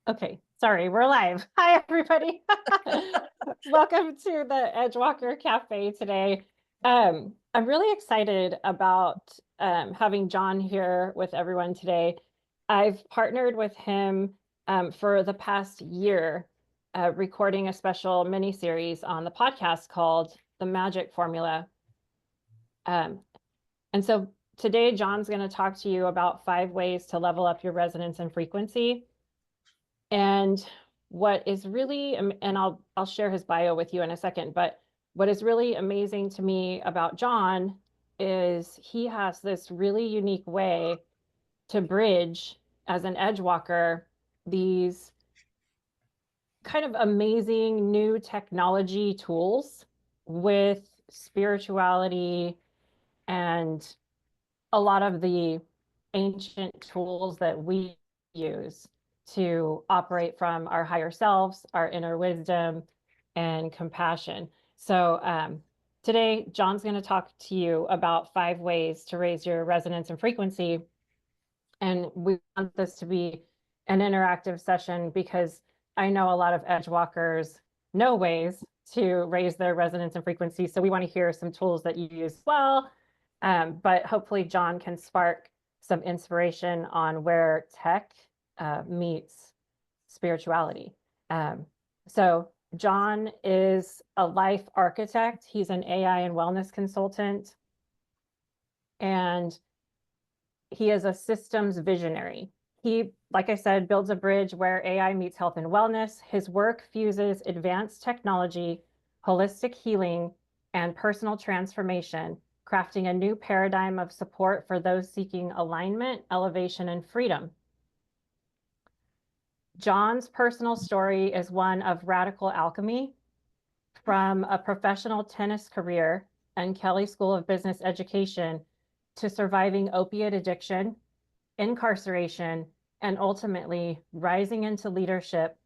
Okay, sorry, we're live. Hi, everybody. Welcome to the Edgewalker Cafe today. I'm really excited about having John here with everyone today. I've partnered with him for the past year, recording a special mini series on the podcast called The Magic Formula. And so today, John's going to talk to you about 5 ways to level up your resonance and frequency. And what is really, and I'll share his bio with you in a second, but what is really amazing to me about John is he has this really unique way to bridge, as an edge walker, these kind of amazing new technology tools with spirituality and a lot of the ancient tools that we use to operate from our higher selves, our inner wisdom, and compassion. So today, John's going to talk to you about 5 ways to raise your resonance and frequency. And we want this to be an interactive session because I know a lot of edge walkers know ways to raise their resonance and frequency. So we want to hear some tools that you use well. But hopefully John can spark some inspiration on where tech meets spirituality. So John is a life architect. He's an AI and wellness consultant. And he is a systems visionary. He, like I said, builds a bridge where AI meets health and wellness. His work fuses advanced technology, holistic healing, and personal transformation, crafting a new paradigm of support for those seeking alignment, elevation, and freedom. John's personal story is one of radical alchemy, from a professional tennis career and Kelley School of Business education to surviving opiate addiction, incarceration, and ultimately rising into leadership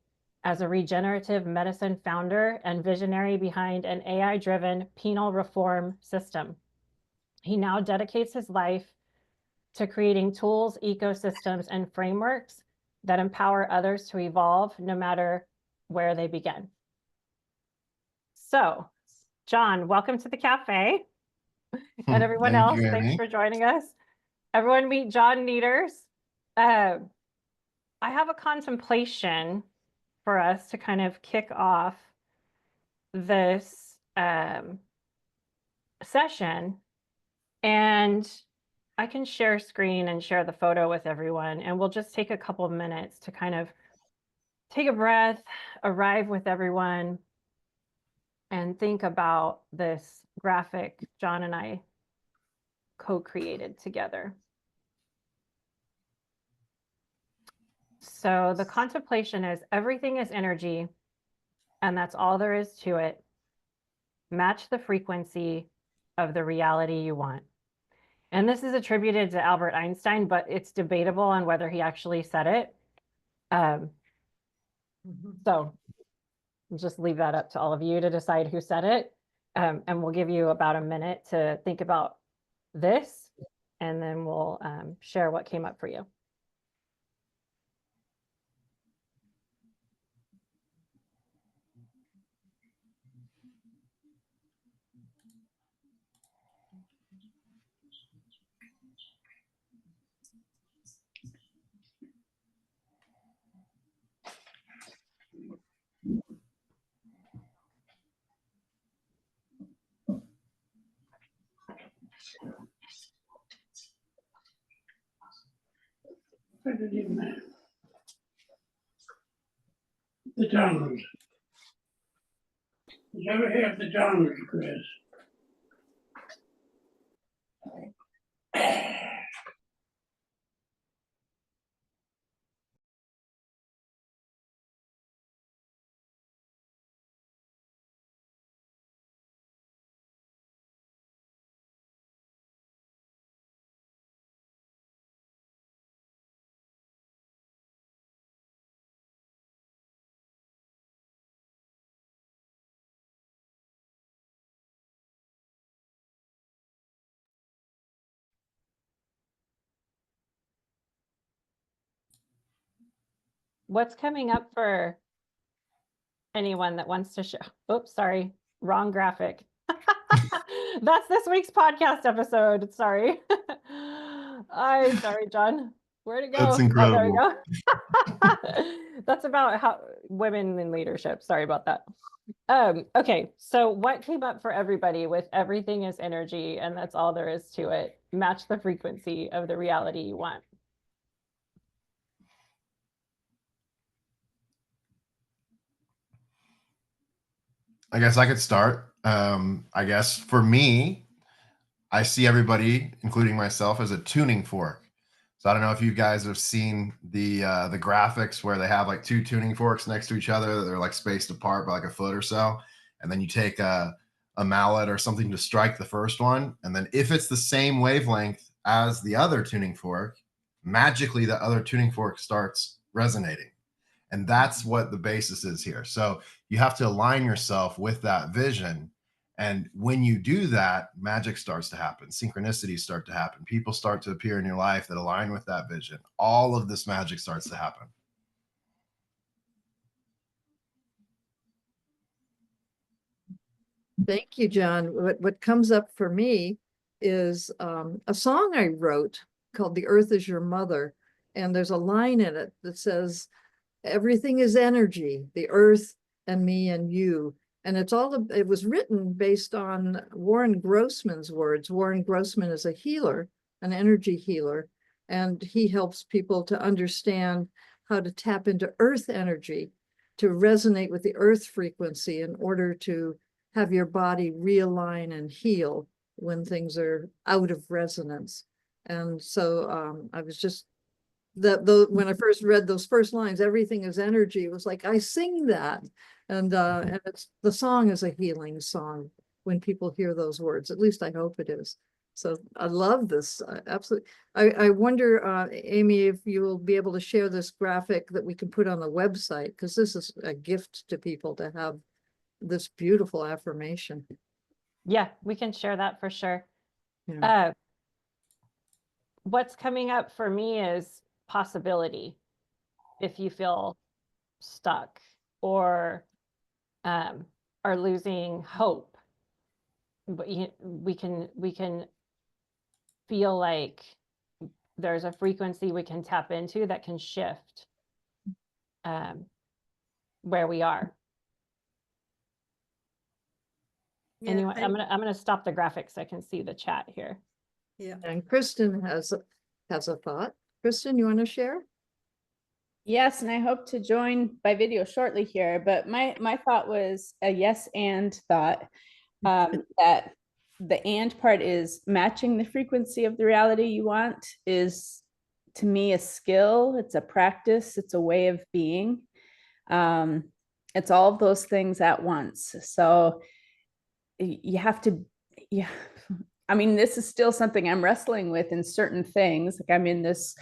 as a regenerative medicine founder and visionary behind an AI-driven penal reform system. He now dedicates his life to creating tools, ecosystems, and frameworks that empower others to evolve no matter where they begin. So, John, welcome to the cafe. And everyone Thank else, you, thanks Amy. for joining us. Everyone meet John Nieters. I have a contemplation for us to kind of kick off this session. And I can share screen and share the photo with everyone. And we'll just take a couple of minutes to kind of take a breath, arrive with everyone, and think about this graphic John and I co-created together. So the contemplation is everything is energy, and that's all there is to it. Match the frequency of the reality you want. And this is attributed to Albert Einstein, but it's debatable on whether he actually said it. So I'll just leave that up to all of you to decide who said it. And we'll give you about a minute to think about this, and then we'll share what came up for you. The download. Did you ever hear of the download, Chris? what's coming up for anyone that wants to show? Oops, sorry, wrong graphic. That's this week's podcast episode. Sorry. I'm sorry, John. Where'd it go? That's Oh, there we incredible. go. That's about how women in leadership. Sorry about that. Okay, so what came up for everybody with everything is energy, and that's all there is to it. Match the frequency of the reality you want. I guess I could start. I guess for me, I see everybody, including myself, as a tuning fork. So I don't know if you guys have seen the graphics where they have like two tuning forks next to each other. They're like spaced apart by like a foot or so. And then you take a mallet or something to strike the first one. And then if it's the same wavelength as the other tuning fork, magically the other tuning fork starts resonating. And that's what the basis is here. So you have to align yourself with that vision. And when you do that, magic starts to happen. Synchronicities start to happen. People start to appear in your life that align with that vision. All of this magic starts to happen. Thank you, John. What comes up for me is a song I wrote called "The Earth Is Your Mother," and there's a line in it that says, "Everything is energy, the earth and me and you." And it was written based on Warren Grossman's words. Warren Grossman is a healer, an energy healer, and he helps people to understand how to tap into earth energy, to resonate with the earth frequency in order to have your body realign and heal when things are out of resonance. And so I was just, when I first read those first lines, everything is energy, it was like, I sing that. And the song is a healing song when people hear those words. At least I hope it is. So I love this. Absolutely. I wonder, Amy, if you will be able to share this graphic that we can put on the website, because this is a gift to people to have this beautiful affirmation. Yeah, we can share that for sure. Yeah. What's coming up for me is possibility. If you feel stuck or are losing hope, but we can feel like there's a frequency we can tap into that can shift where we are. Yeah, Anyone, I'm gonna stop the graphic so I can see the chat here. Yeah, and Kristen has a thought. Kristen, you want to share? Yes, and I hope to join by video shortly here, but my thought was a yes and thought, that the and part is matching the frequency of the reality you want is, to me, a skill. It's a practice. It's a way of being. It's all of those things at once. So you have to, yeah. I mean, this is still something I'm wrestling with in certain things. Like I'm in this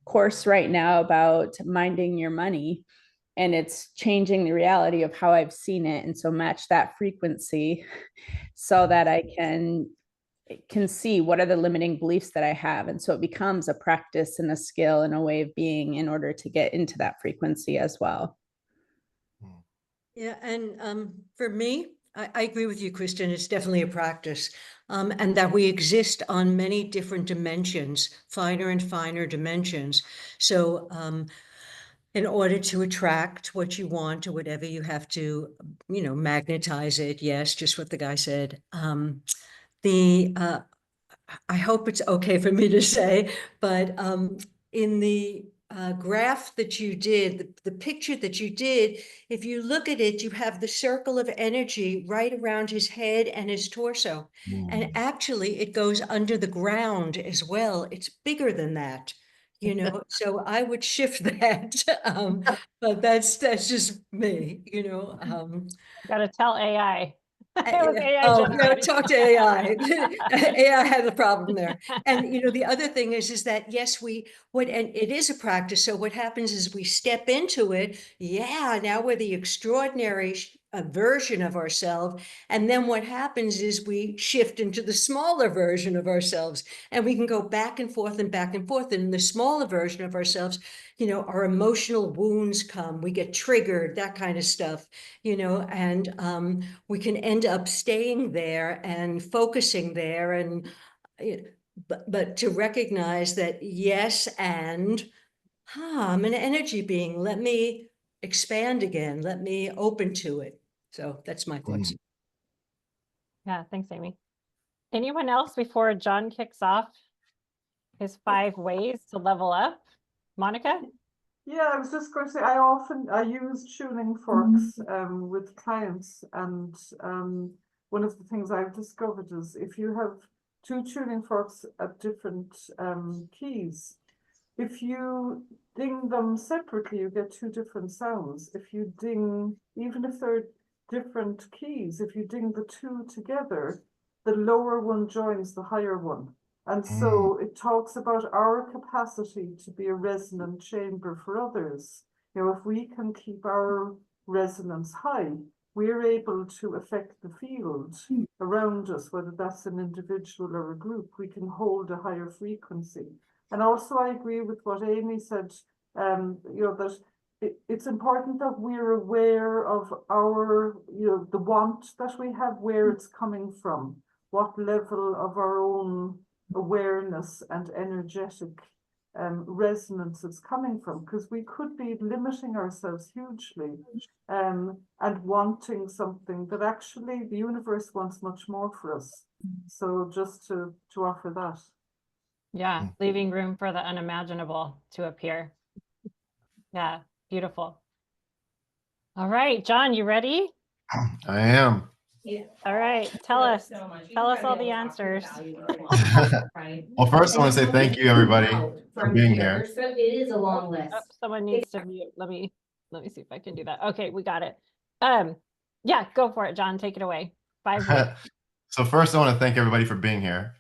course right now about minding your money, and it's changing the reality of how I've seen it. And so match that frequency so that I can see what are the limiting beliefs that I have. And so it becomes a practice and a skill and a way of being in order to get into that frequency as well. Yeah, and for me, I agree with you, Kristen. It's definitely a practice, and that we exist on many different dimensions, finer and finer dimensions. So in order to attract what you want or whatever, you have to, magnetize it. Yes, just what the guy said. I hope it's okay for me to say, but in the graph that you did, the picture that you did, if you look at it, you have the circle of energy right around his head and his torso. And actually it goes under the ground as well. It's bigger than that, so I would shift that. But that's just me, Gotta tell AI. It was AI Oh, generated. talk to AI. AI had a problem there. And the other thing is that yes, and it is a practice. So what happens is we step into it. Yeah, now we're the extraordinary a version of ourselves. And then what happens is we shift into the smaller version of ourselves, and we can go back and forth and back and forth. And in the smaller version of ourselves, our emotional wounds come, we get triggered, that kind of stuff, and we can end up staying there and focusing there. And, but to recognize that, yes, and I'm an energy being, let me expand again, let me open to it. So that's my thoughts. Yeah, thanks, Amy. Anyone else before John kicks off his 5 ways to level up? Monica? Yeah, I was just going to say, I use tuning forks with clients, and one of the things I've discovered is if you have 2 tuning forks at different keys, if you ding them separately, you get 2 different sounds. If you ding, even if they're different keys, if you ding the 2 together, the lower one joins the higher one. And so it talks about our capacity to be a resonant chamber for others. If we can keep our resonance high, we're able to affect the field around us, whether that's an individual or a group. We can hold a higher frequency. And also I agree with what Amy said, that it's important that we're aware of our, the want that we have, where it's coming from, what level of our own awareness and energetic resonance it's coming from, because we could be limiting ourselves hugely and wanting something that actually the universe wants much more for us. So just to offer that. Yeah, leaving room for the unimaginable to appear. Yeah, beautiful. All right, John, you ready? I am. All right, tell us all the answers. Well, first I want to say thank you, everybody, for being here. It is a long list. Oh, someone needs to mute. Let me see if I can do that. Okay, we got it. Yeah, go for it, John. Take it away. 5 ways. So first, I want to thank everybody for being here.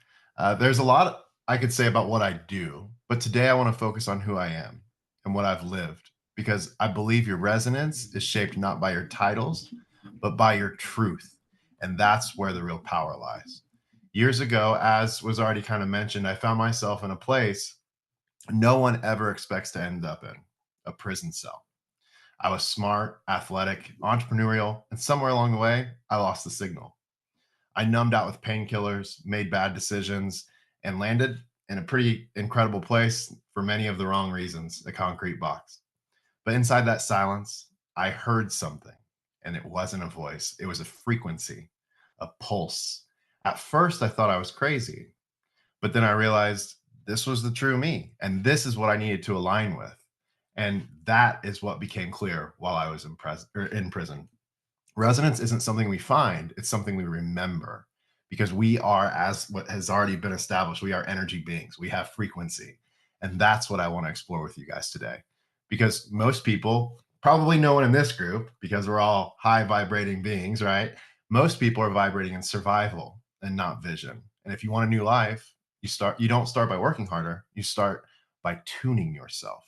There's a lot I could say about what I do, but today I want to focus on who I am and what I've lived, because I believe your resonance is shaped not by your titles, but by your truth. And that's where the real power lies. Years ago, as was already kind of mentioned, I found myself in a place no one ever expects to end up in, a prison cell. I was smart, athletic, entrepreneurial, and somewhere along the way, I lost the signal. I numbed out with painkillers, made bad decisions, and landed in a pretty incredible place for many of the wrong reasons, a concrete box. But inside that silence, I heard something, and it wasn't a voice. It was a frequency, a pulse. At first, I thought I was crazy, but then I realized this was the true me, and this is what I needed to align with. And that is what became clear while I was in prison. Resonance isn't something we find, it's something we remember, because we are, as what has already been established, we are energy beings. We have frequency. And that's what I want to explore with you guys today. Because most people, probably no one in this group, because we're all high vibrating beings, right? Most people are vibrating in survival and not vision. And if you want a new life, you don't start by working harder, you start by tuning yourself.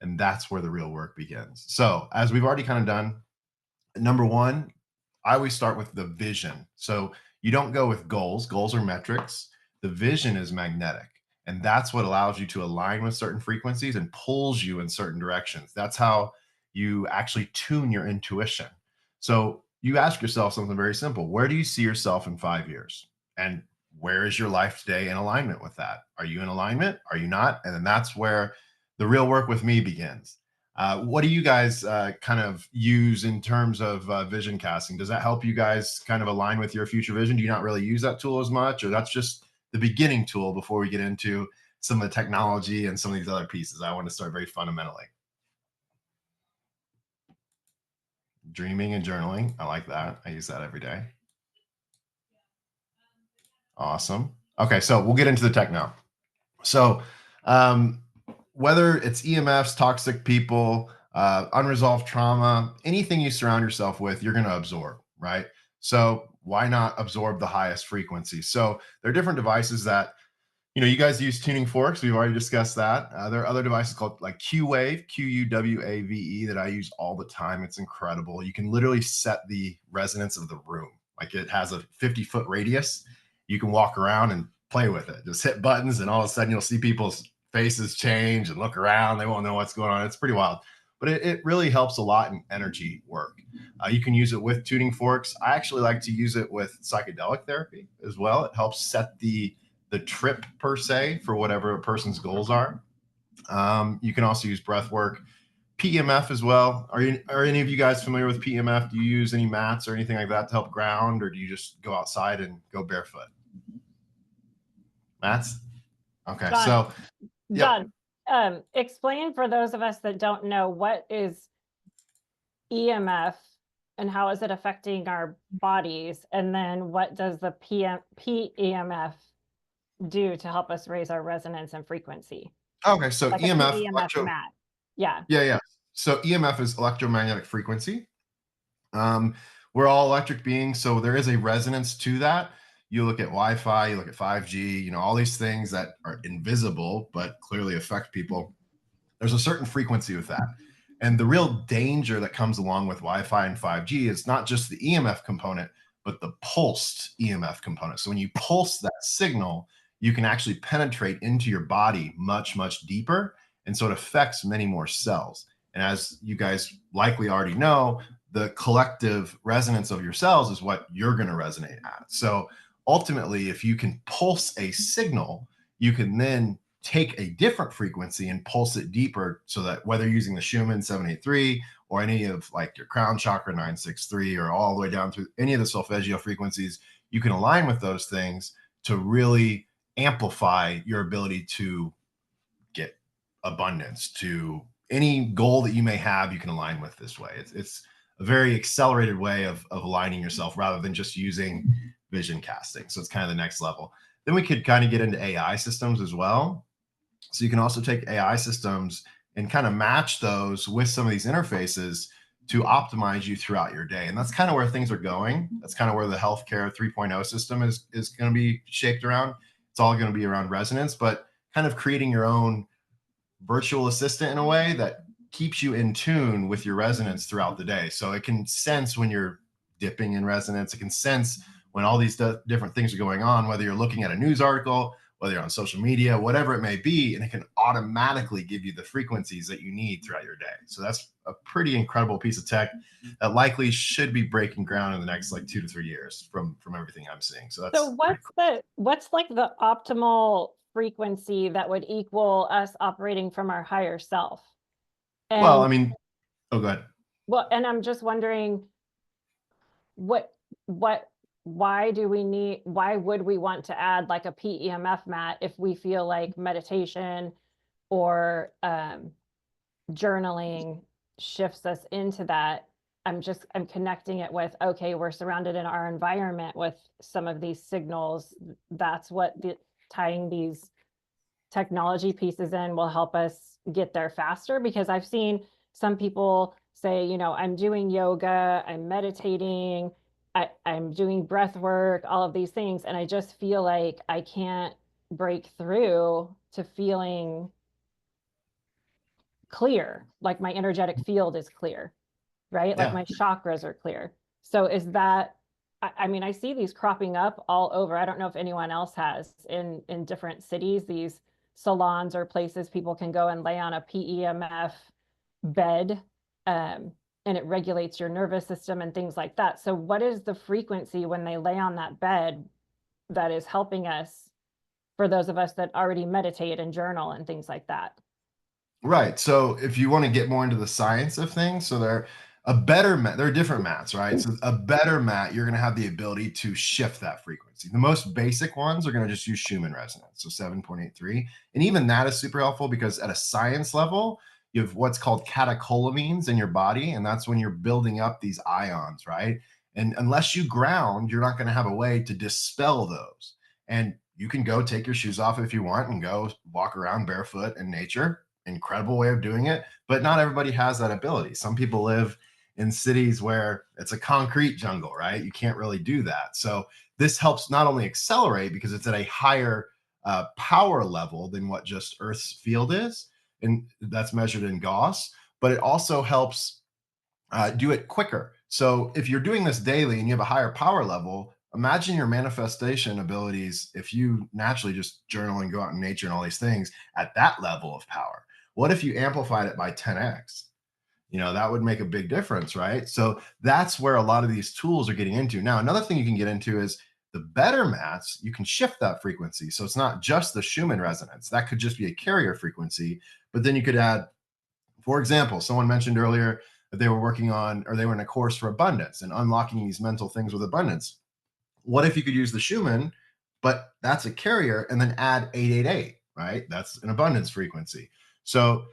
And that's where the real work begins. So as we've already kind of done, number 1, I always start with the vision. So you don't go with goals. Goals are metrics. The vision is magnetic. And that's what allows you to align with certain frequencies and pulls you in certain directions. That's how you actually tune your intuition. So you ask yourself something very simple. Where do you see yourself in 5 years? And where is your life today in alignment with that? Are you in alignment? Are you not? And then that's where the real work with me begins. What do you guys kind of use in terms of vision casting? Does that help you guys kind of align with your future vision? Do you not really use that tool as much, or that's just the beginning tool before we get into some of the technology and some of these other pieces? I want to start very fundamentally. Dreaming and journaling. I like that. I use that every day. Awesome. Okay, so we'll get into the tech now. So whether it's EMFs, toxic people, unresolved trauma, anything you surround yourself with, you're going to absorb, right? So why not absorb the highest frequency? So there are different devices that, you guys use tuning forks. We've already discussed that. There are other devices called like Q-Wave, Q-U-W-A-V-E, that I use all the time. It's incredible. You can literally set the resonance of the room. Like it has a 50-foot radius. You can walk around and play with it. Just hit buttons, and all of a sudden you'll see people's faces change and look around. They won't know what's going on. It's pretty wild. But it really helps a lot in energy work. You can use it with tuning forks. I actually like to use it with psychedelic therapy as well. It helps set the trip per se for whatever a person's goals are. You can also use breath work, PEMF as well. Are any of you guys familiar with PEMF? Do you use any mats or anything like that to help ground, or do you just go outside and go barefoot? Mats? Okay, John, so yep. John, explain for those of us that don't know, what is EMF and how is it affecting our bodies? And then what does the PEMF do to help us raise our resonance and frequency? Okay, so like EMF, mat. Yeah. Yeah. So EMF is electromagnetic frequency. We're all electric beings, so there is a resonance to that. You look at Wi-Fi, you look at 5G, all these things that are invisible but clearly affect people. There's a certain frequency with that. And the real danger that comes along with Wi-Fi and 5G is not just the EMF component, but the pulsed EMF component. So when you pulse that signal, you can actually penetrate into your body much, much deeper. And so it affects many more cells. And as you guys likely already know, the collective resonance of your cells is what you're going to resonate at. So ultimately, if you can pulse a signal, you can then take a different frequency and pulse it deeper, so that whether you're using the Schumann 783 or any of like your crown chakra 963 or all the way down through any of the solfeggio frequencies, you can align with those things to really amplify your ability to get abundance. To any goal that you may have, you can align with this way. It's a very accelerated way of aligning yourself rather than just using vision casting. So it's kind of the next level. Then we could kind of get into AI systems as well. So you can also take AI systems and kind of match those with some of these interfaces to optimize you throughout your day. And that's kind of where things are going. That's kind of where the healthcare 3.0 system is going to be shaped around. It's all going to be around resonance, but kind of creating your own virtual assistant in a way that keeps you in tune with your resonance throughout the day. So it can sense when you're dipping in resonance. It can sense when all these different things are going on, whether you're looking at a news article, whether you're on social media, whatever it may be, and it can automatically give you the frequencies that you need throughout your day. So that's a pretty incredible piece of tech that likely should be breaking ground in the next like 2 to 3 years from everything I'm seeing. So that's what's like the optimal frequency that would equal us operating from our higher self? And, well, I mean, oh, go ahead. Well, and I'm just wondering why would we want to add like a PEMF mat if we feel like meditation or journaling shifts us into that? I'm connecting it with, okay, we're surrounded in our environment with some of these signals. That's what tying these technology pieces in will help us get there faster, because I've seen some people say, I'm doing yoga, I'm meditating, I'm doing breath work, all of these things, and I just feel like I can't break through to feeling clear, like my energetic field is clear, right? Like my chakras are clear. So is that, I mean, I see these cropping up all over. I don't know if anyone else has in different cities, these salons or places people can go and lay on a PEMF bed, and it regulates your nervous system and things like that. So what is the frequency when they lay on that bed that is helping us, for those of us that already meditate and journal and things like that? Right. So if you want to get more into the science of things, so there are different mats, right? So a better mat, you're going to have the ability to shift that frequency. The most basic ones are going to just use Schumann resonance, so 7.83. And even that is super helpful, because at a science level, you have what's called catecholamines in your body, and that's when you're building up these ions, right? And unless you ground, you're not going to have a way to dispel those. And you can go take your shoes off if you want and go walk around barefoot in nature. Incredible way of doing it, but not everybody has that ability. Some people live in cities where it's a concrete jungle, right? You can't really do that. So this helps not only accelerate because it's at a higher power level than what just Earth's field is, and that's measured in Gauss. But it also helps do it quicker. So if you're doing this daily and you have a higher power level, imagine your manifestation abilities if you naturally just journal and go out in nature and all these things at that level of power. What if you amplified it by 10x? You know, that would make a big difference, right? So that's where a lot of these tools are getting into. Now, another thing you can get into is the better mats, you can shift that frequency. So it's not just the Schumann resonance. That could just be a carrier frequency, but then you could add, for example, someone mentioned earlier that they were working on, or they were in a course for abundance and unlocking these mental things with abundance. What if you could use the Schumann, but that's a carrier, and then add 888, right? That's an abundance frequency. So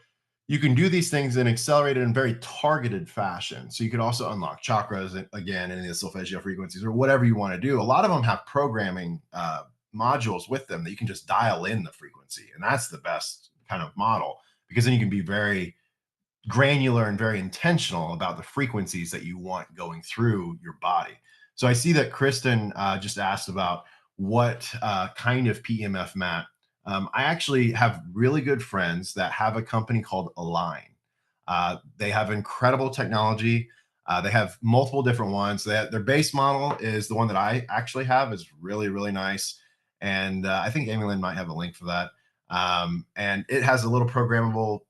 you can do these things in accelerated and very targeted fashion. So you could also unlock chakras, and again, in the solfeggio frequencies or whatever you want to do. A lot of them have programming modules with them that you can just dial in the frequency. And that's the best kind of model, because then you can be very granular and very intentional about the frequencies that you want going through your body. So I see that Kristen just asked about what kind of PEMF mat. I actually have really good friends that have a company called Align. They have incredible technology. They have multiple different ones. Their base model is the one that I actually have. Is really, really nice. And I think Amy Lynn might have a link for that. And it has a little programmable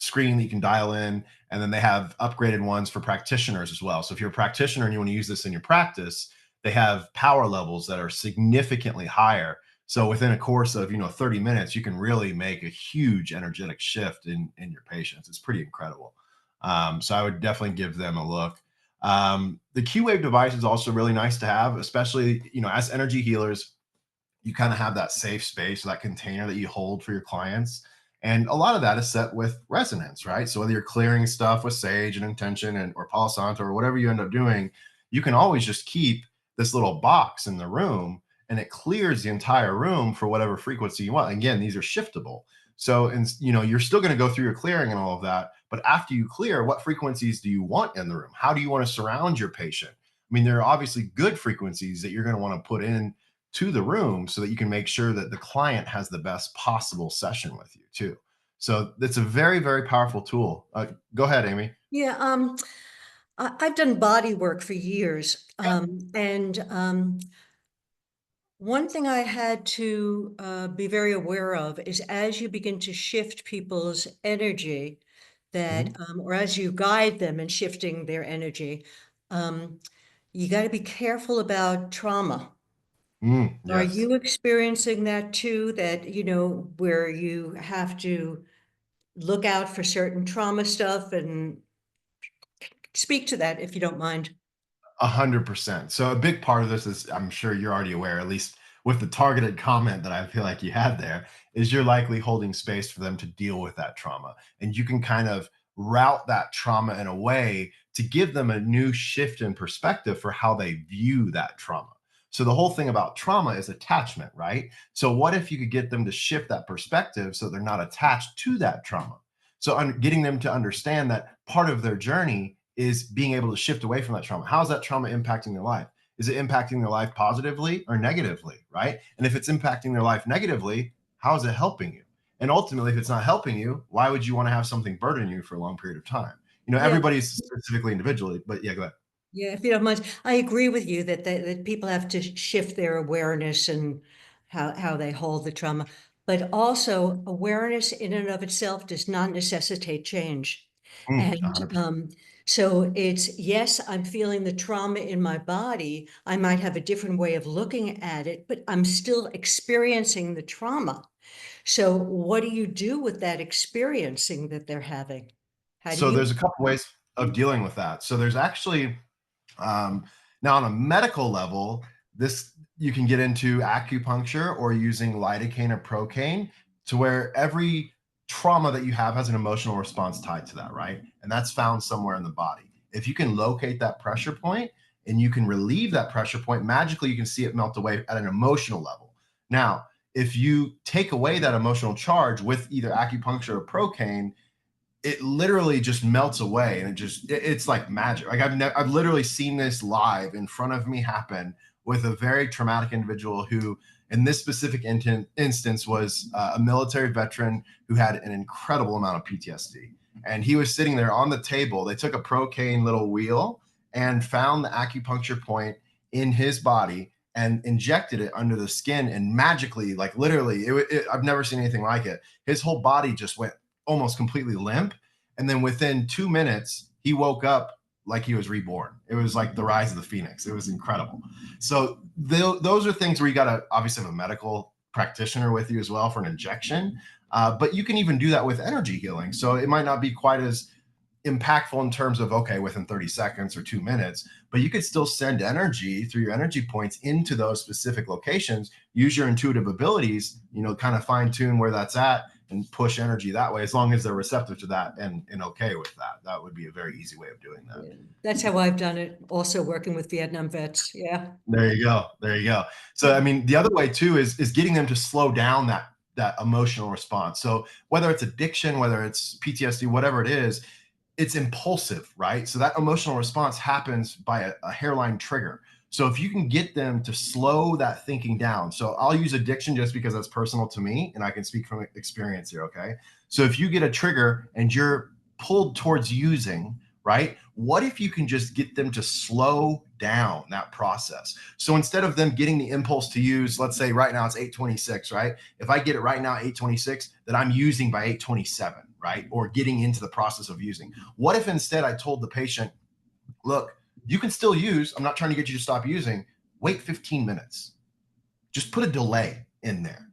screen that you can dial in. And then they have upgraded ones for practitioners as well. So if you're a practitioner and you want to use this in your practice, they have power levels that are significantly higher. So within a course of 30 minutes, you can really make a huge energetic shift in your patients. It's pretty incredible. So I would definitely give them a look. The Q-Wave device is also really nice to have, especially as energy healers. You kind of have that safe space, that container that you hold for your clients. And a lot of that is set with resonance, right? So whether you're clearing stuff with sage and intention or Palo Santo or whatever you end up doing, you can always just keep this little box in the room, and it clears the entire room for whatever frequency you want. Again, these are shiftable. So, you're still going to go through your clearing and all of that. But after you clear, what frequencies do you want in the room? How do you want to surround your patient? I mean, there are obviously good frequencies that you're going to want to put in to the room so that you can make sure that the client has the best possible session with you too. So it's a very, very powerful tool. Go ahead, Amy. Yeah, I've done body work for years. One thing I had to be very aware of is as you begin to shift people's energy, that or as you guide them in shifting their energy, you got to be careful about trauma. Are Yes. you experiencing that too? That where you have to look out for certain trauma stuff, and speak to that if you don't mind. 100%. So a big part of this is, I'm sure you're already aware, at least with the targeted comment that I feel like you had there, is you're likely holding space for them to deal with that trauma. And you can kind of route that trauma in a way to give them a new shift in perspective for how they view that trauma. So the whole thing about trauma is attachment, right? So what if you could get them to shift that perspective so they're not attached to that trauma? So getting them to understand that part of their journey is being able to shift away from that trauma. How is that trauma impacting their life? Is it impacting their life positively or negatively, right? And if it's impacting their life negatively, how is it helping you? And ultimately, if it's not helping you, why would you want to have something burden you for a long period of time? Yeah. Everybody's specifically individually, but yeah, go ahead. Yeah, if you don't mind, I agree with you that people have to shift their awareness and how they hold the trauma. But also, awareness in and of itself does not necessitate change. And 100%. so it's, yes, I'm feeling the trauma in my body. I might have a different way of looking at it, but I'm still experiencing the trauma. So what do you do with that experiencing that they're having? How do So you? there's a couple ways of dealing with that. So there's actually now on a medical level, this you can get into acupuncture or using lidocaine or procaine, to where every trauma that you have has an emotional response tied to that, right? And that's found somewhere in the body. If you can locate that pressure point and you can relieve that pressure point, magically you can see it melt away at an emotional level. Now, if you take away that emotional charge with either acupuncture or procaine, it literally just melts away, and it's like magic. Like I've literally seen this live in front of me happen with a very traumatic individual who, in this specific instance, was a military veteran who had an incredible amount of PTSD. And he was sitting there on the table. They took a Procaine little wheel and found the acupuncture point in his body and injected it under the skin, and magically, like literally, I've never seen anything like it. His whole body just went almost completely limp. And then within 2 minutes, he woke up like he was reborn. It was like the rise of the phoenix. It was incredible. So those are things where you got to obviously have a medical practitioner with you as well for an injection. But you can even do that with energy healing. So it might not be quite as impactful in terms of, okay, within 30 seconds or 2 minutes, but you could still send energy through your energy points into those specific locations, use your intuitive abilities, kind of fine tune where that's at and push energy that way, as long as they're receptive to that and okay with that. That would be a very easy way of doing that. Yeah. That's how I've done it. Also working with Vietnam vets. Yeah. There you go. There you go. So, I mean, the other way too is getting them to slow down that emotional response. So whether it's addiction, whether it's PTSD, whatever it is, it's impulsive, right? So that emotional response happens by a hairline trigger. So if you can get them to slow that thinking down. So I'll use addiction just because that's personal to me and I can speak from experience here, okay? So if you get a trigger and you're pulled towards using, right? What if you can just get them to slow down that process? So instead of them getting the impulse to use, let's say right now it's 8:26, right? If I get it right now, 8:26, that I'm using by 8:27, right? Or getting into the process of using. What if instead I told the patient, look, you can still use, I'm not trying to get you to stop using, wait 15 minutes. Just put a delay in there.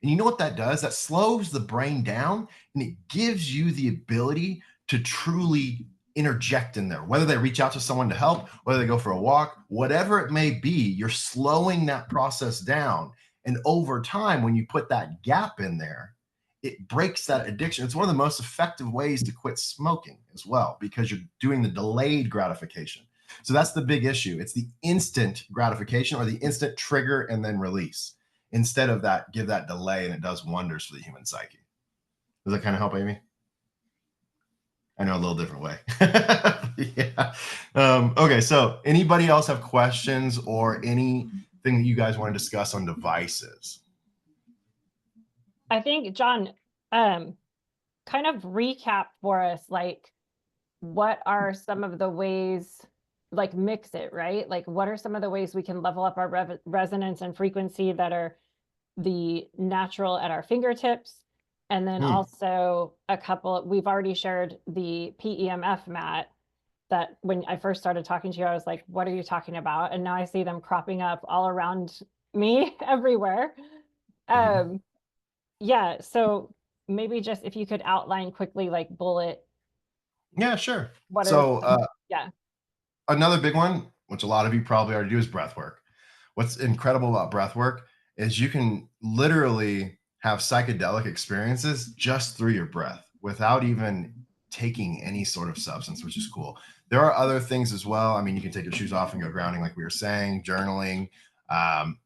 And you know what that does? That slows the brain down and it gives you the ability to truly interject in there, whether they reach out to someone to help, whether they go for a walk, whatever it may be, you're slowing that process down. And over time, when you put that gap in there, it breaks that addiction. It's one of the most effective ways to quit smoking as well, because you're doing the delayed gratification. So that's the big issue. It's the instant gratification or the instant trigger and then release. Instead of that, give that delay, and it does wonders for the human psyche. Does that kind of help, Amy? I know, a little different way. Yeah. Okay, so anybody else have questions or anything that you guys want to discuss on devices? I think, John, kind of recap for us, like, what are some of the ways, like mix it, right? Like, what are some of the ways we can level up our resonance and frequency that are the natural at our fingertips? And then also a couple, we've already shared the PEMF mat that when I first started talking to you, I was like, what are you talking about? And now I see them cropping up all around me everywhere. Yeah, so maybe just if you could outline quickly, like bullet. Yeah, sure. What So yeah. Another big one, which a lot of you probably already do, is breath work. What's incredible about breath work is you can literally have psychedelic experiences just through your breath without even taking any sort of substance, which is cool. There are other things as well. I mean, you can take your shoes off and go grounding, like we were saying, journaling.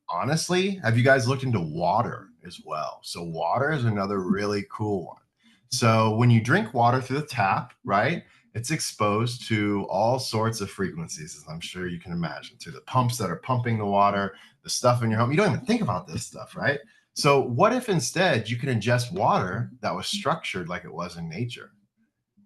Honestly, have you guys looked into water as well? So water is another really cool one. So when you drink water through the tap, right, it's exposed to all sorts of frequencies, as I'm sure you can imagine, to the pumps that are pumping the water, the stuff in your home. You don't even think about this stuff, right? So what if instead you can ingest water that was structured like it was in nature?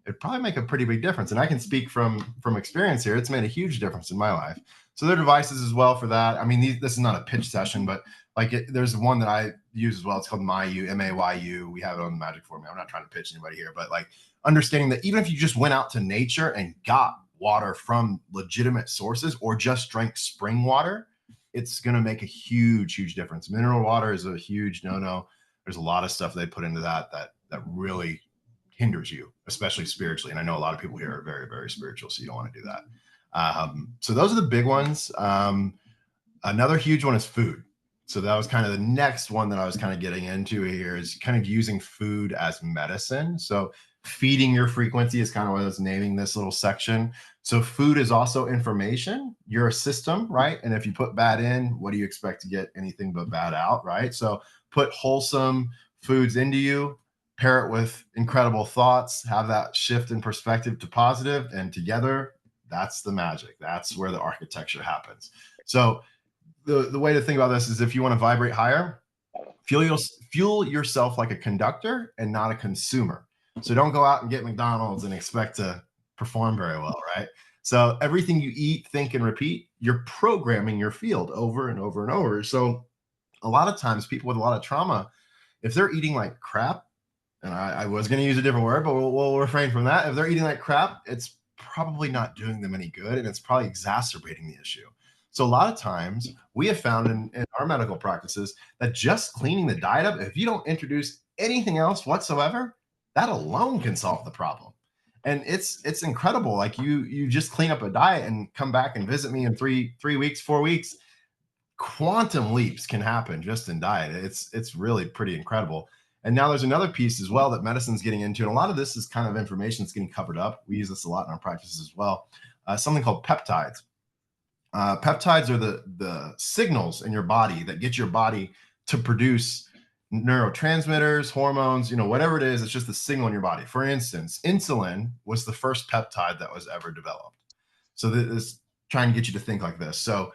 It'd probably make a pretty big difference. And I can speak from experience here. It's made a huge difference in my life. So there are devices as well for that. I mean, this is not a pitch session, but like there's one that I use as well. It's called Mayu, M-A-Y-U. We have it on the magic formula. I'm not trying to pitch anybody here, but like understanding that even if you just went out to nature and got water from legitimate sources or just drank spring water, it's going to make a huge, huge difference. Mineral water is a huge no-no. There's a lot of stuff they put into that really hinders you, especially spiritually. And I know a lot of people here are very, very spiritual, so you don't want to do that. So those are the big ones. Another huge one is food. So that was kind of the next one that I was kind of getting into here, is kind of using food as medicine. So feeding your frequency is kind of what I was naming this little section. So food is also information. You're a system, right? And if you put bad in, what do you expect to get? Anything but bad out, right? So put wholesome foods into you. pair it with incredible thoughts, have that shift in perspective to positive, and together, that's the magic. That's where the architecture happens. So the way to think about this is, if you want to vibrate higher, fuel yourself like a conductor and not a consumer. So don't go out and get McDonald's and expect to perform very well, right? So everything you eat, think, and repeat, you're programming your field over and over and over. So a lot of times people with a lot of trauma, if they're eating like crap, and I was going to use a different word, but we'll refrain from that. If they're eating like crap, it's probably not doing them any good, and it's probably exacerbating the issue. So a lot of times we have found in our medical practices that just cleaning the diet up, if you don't introduce anything else whatsoever, that alone can solve the problem. And it's incredible. Like you just clean up a diet and come back and visit me in 3 weeks, 4 weeks. Quantum leaps can happen just in diet. It's really pretty incredible. And now there's another piece as well that medicine's getting into. And a lot of this is kind of information that's getting covered up. We use this a lot in our practices as well. Something called peptides. Peptides are the signals in your body that get your body to produce neurotransmitters, hormones, whatever it is. It's just the signal in your body. For instance, insulin was the first peptide that was ever developed. So this is trying to get you to think like this. So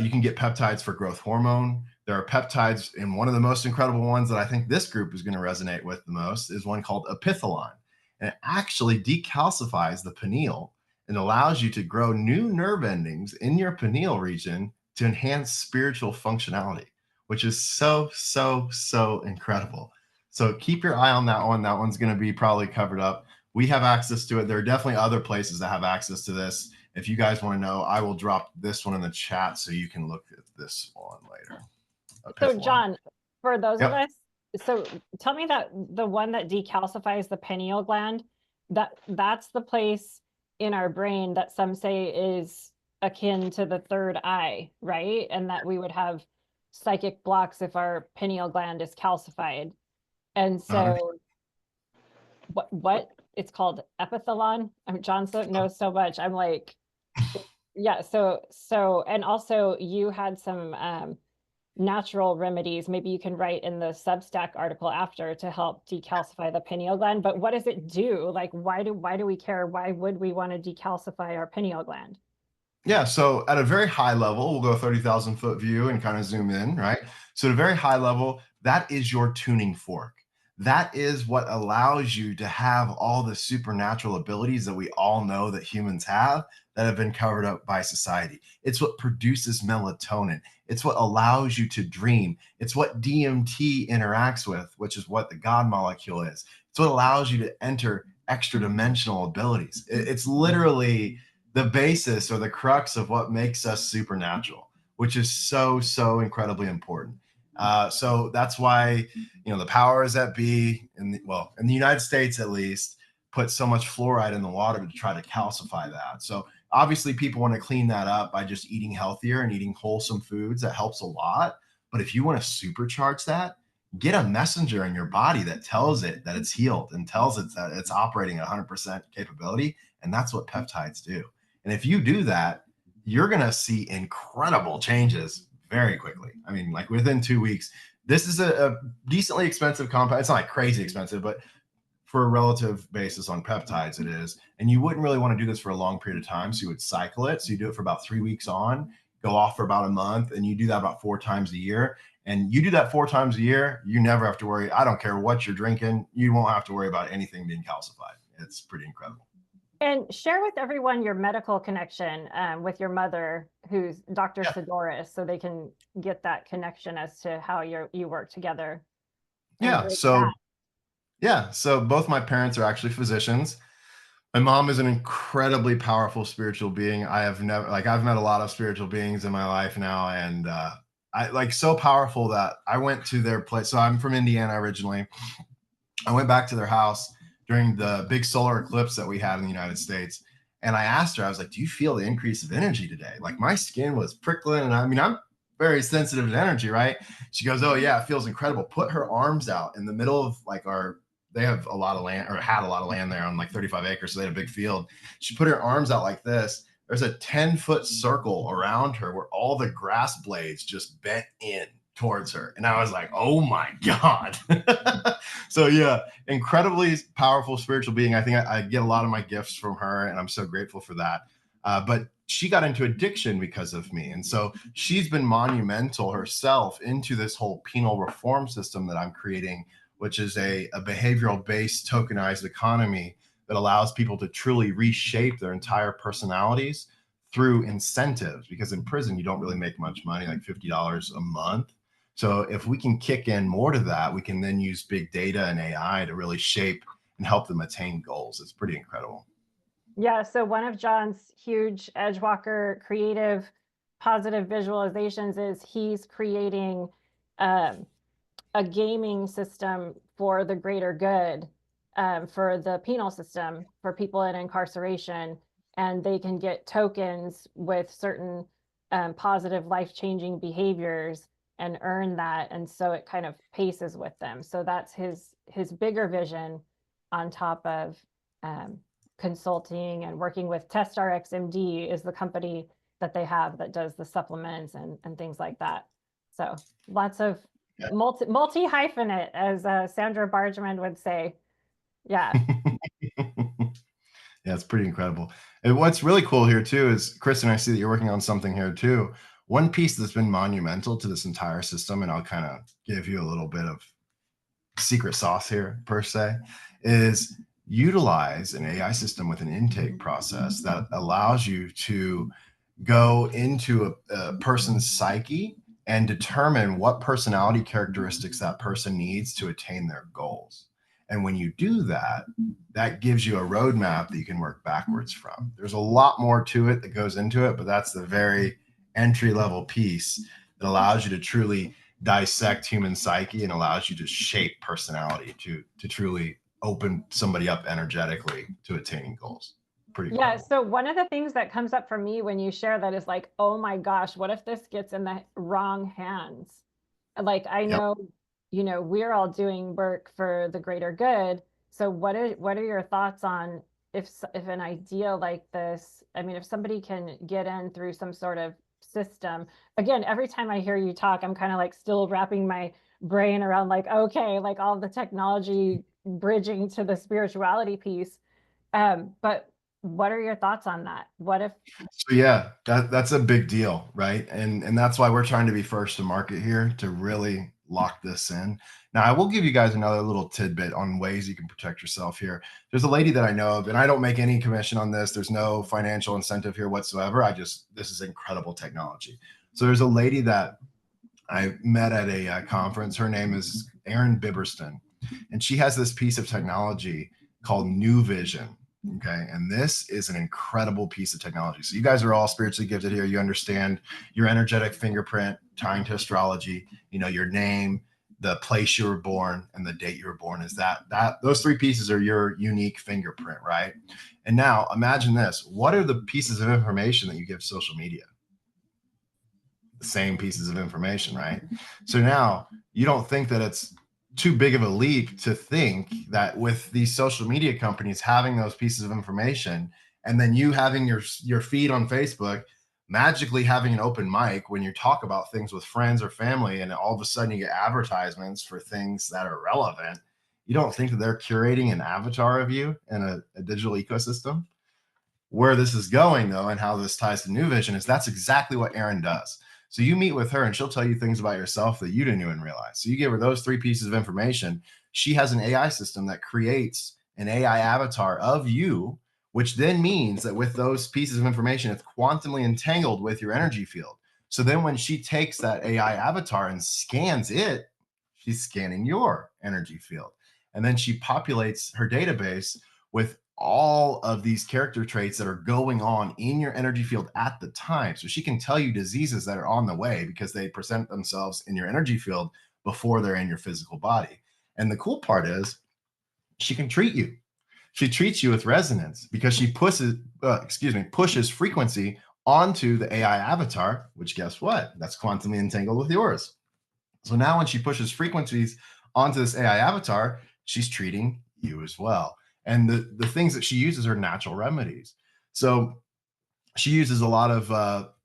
you can get peptides for growth hormone. There are peptides, and one of the most incredible ones that I think this group is going to resonate with the most is one called epithalon. And it actually decalcifies the pineal and allows you to grow new nerve endings in your pineal region to enhance spiritual functionality, which is so, so, so incredible. So keep your eye on that one. That one's going to be probably covered up. We have access to it. There are definitely other places that have access to this. If you guys want to know, I will drop this one in the chat so you can look at this one later. So John, for those Yep. of us, so tell me that the one that decalcifies the pineal gland, that's the place in our brain that some say is akin to the third eye, right? And that we would have psychic blocks if our pineal gland is calcified. And so what it's called epithalon. John knows so much. I'm like, yeah. So, and also you had some natural remedies. Maybe you can write in the Substack article after to help decalcify the pineal gland. But what does it do? Like, why do we care? Why would we want to decalcify our pineal gland? Yeah, so at a very high level, we'll go 30,000 foot view and kind of zoom in, right? So at a very high level, that is your tuning fork. That is what allows you to have all the supernatural abilities that we all know that humans have that have been covered up by society. It's what produces melatonin. It's what allows you to dream. It's what DMT interacts with, which is what the God molecule is. It's what allows you to enter extra dimensional abilities. It's literally the basis or the crux of what makes us supernatural, which is so, so incredibly important. So that's why, the powers that be in the United States, at least, put so much fluoride in the water to try to calcify that. So obviously people want to clean that up by just eating healthier and eating wholesome foods. That helps a lot. But if you want to supercharge that, get a messenger in your body that tells it that it's healed and tells it that it's operating at 100% capability. And that's what peptides do. And if you do that, you're going to see incredible changes very quickly. I mean, like within 2 weeks. This is a decently expensive compound. It's not like crazy expensive, but for a relative basis on peptides, it is. And you wouldn't really want to do this for a long period of time. So you would cycle it. So you do it for about 3 weeks on, go off for about a month, and you do that about 4 times a year. And you do that 4 times a year, you never have to worry. I don't care what you're drinking. You won't have to worry about anything being calcified. It's pretty incredible. And share with everyone your medical connection with your mother, who's Dr. Sidoris, so they can get that connection as to how you work together. Yeah. So both my parents are actually physicians. My mom is an incredibly powerful spiritual being. I've met a lot of spiritual beings in my life now, and I so powerful that I went to their place. So I'm from Indiana originally. I went back to their house during the big solar eclipse that we had in the United States. And I asked her, I was like, do you feel the increase of energy today? Like my skin was prickling. And I'm very sensitive to energy, right? She goes, oh yeah, it feels incredible. Put her arms out in the middle of they have a lot of land, or had a lot of land there on like 35 acres. So they had a big field. She put her arms out like this. There's a 10-foot circle around her where all the grass blades just bent in. towards her. And I was like, oh my God. So yeah, incredibly powerful spiritual being. I think I get a lot of my gifts from her, and I'm so grateful for that. But she got into addiction because of me. And so she's been monumental herself into this whole penal reform system that I'm creating, which is a behavioral-based tokenized economy that allows people to truly reshape their entire personalities through incentives. Because in prison, you don't really make much money, like $50 a month. So if we can kick in more to that, we can then use big data and AI to really shape and help them attain goals. It's pretty incredible. Yeah, so one of John's huge Edgewalker creative positive visualizations is he's creating a gaming system for the greater good, for the penal system, for people in incarceration, and they can get tokens with certain positive life-changing behaviors and earn that, and so it kind of paces with them. So that's his bigger vision, on top of consulting and working with TestRx MD is the company that they have that does the supplements and things like that. So lots of multi hyphenate, as Sandra Bargman would say. Yeah. Yeah, it's pretty incredible. And what's really cool here too is, Kristen, I see that you're working on something here too. One piece that's been monumental to this entire system, and I'll kind of give you a little bit of secret sauce here per se, is utilize an AI system with an intake process that allows you to go into a person's psyche and determine what personality characteristics that person needs to attain their goals. And when you do that, that gives you a roadmap that you can work backwards from. There's a lot more to it that goes into it, but that's the very entry level piece that allows you to truly dissect human psyche and allows you to shape personality to truly open somebody up energetically to attaining goals. Pretty Yeah, incredible. so one of the things that comes up for me when you share that is like, oh my gosh, what if this gets in the wrong hands? Like, I know, we're all doing work for the greater good. So what are your thoughts on if an idea like this, I mean, if somebody can get in through some sort of system, again, every time I hear you talk, I'm kind of like still wrapping my brain around like, okay, like all the technology bridging to the spirituality piece. But what are your thoughts on that? What if? So yeah, that's a big deal, right? And that's why we're trying to be first to market here to really lock this in. Now, I will give you guys another little tidbit on ways you can protect yourself here. There's a lady that I know of, and I don't make any commission on this. There's no financial incentive here whatsoever. This is incredible technology. So there's a lady that I met at a conference. Her name is Erin Biberston, and she has this piece of technology called New Vision. Okay. And this is an incredible piece of technology. So you guys are all spiritually gifted here. You understand your energetic fingerprint tying to astrology, your name, the place you were born, and the date you were born. Is that those three pieces are your unique fingerprint, right? And now imagine this. What are the pieces of information that you give social media? The same pieces of information, right? So now you don't think that it's too big of a leap to think that with these social media companies having those pieces of information, and then you having your feed on Facebook, magically having an open mic when you talk about things with friends or family, and all of a sudden you get advertisements for things that are relevant, you don't think that they're curating an avatar of you in a digital ecosystem? Where this is going, though, and how this ties to New Vision is that's exactly what Erin does. So you meet with her and she'll tell you things about yourself that you didn't even realize. So you give her those three pieces of information. She has an AI system that creates an AI avatar of you, which then means that with those pieces of information, it's quantumly entangled with your energy field. So then when she takes that AI avatar and scans it, she's scanning your energy field. And then she populates her database with all of these character traits that are going on in your energy field at the time. So she can tell you diseases that are on the way because they present themselves in your energy field before they're in your physical body. And the cool part is she can treat you. She treats you with resonance because she pushes frequency onto the AI avatar, which guess what? That's quantumly entangled with yours. So now when she pushes frequencies onto this AI avatar, she's treating you as well. And the things that she uses are natural remedies. So she uses a lot of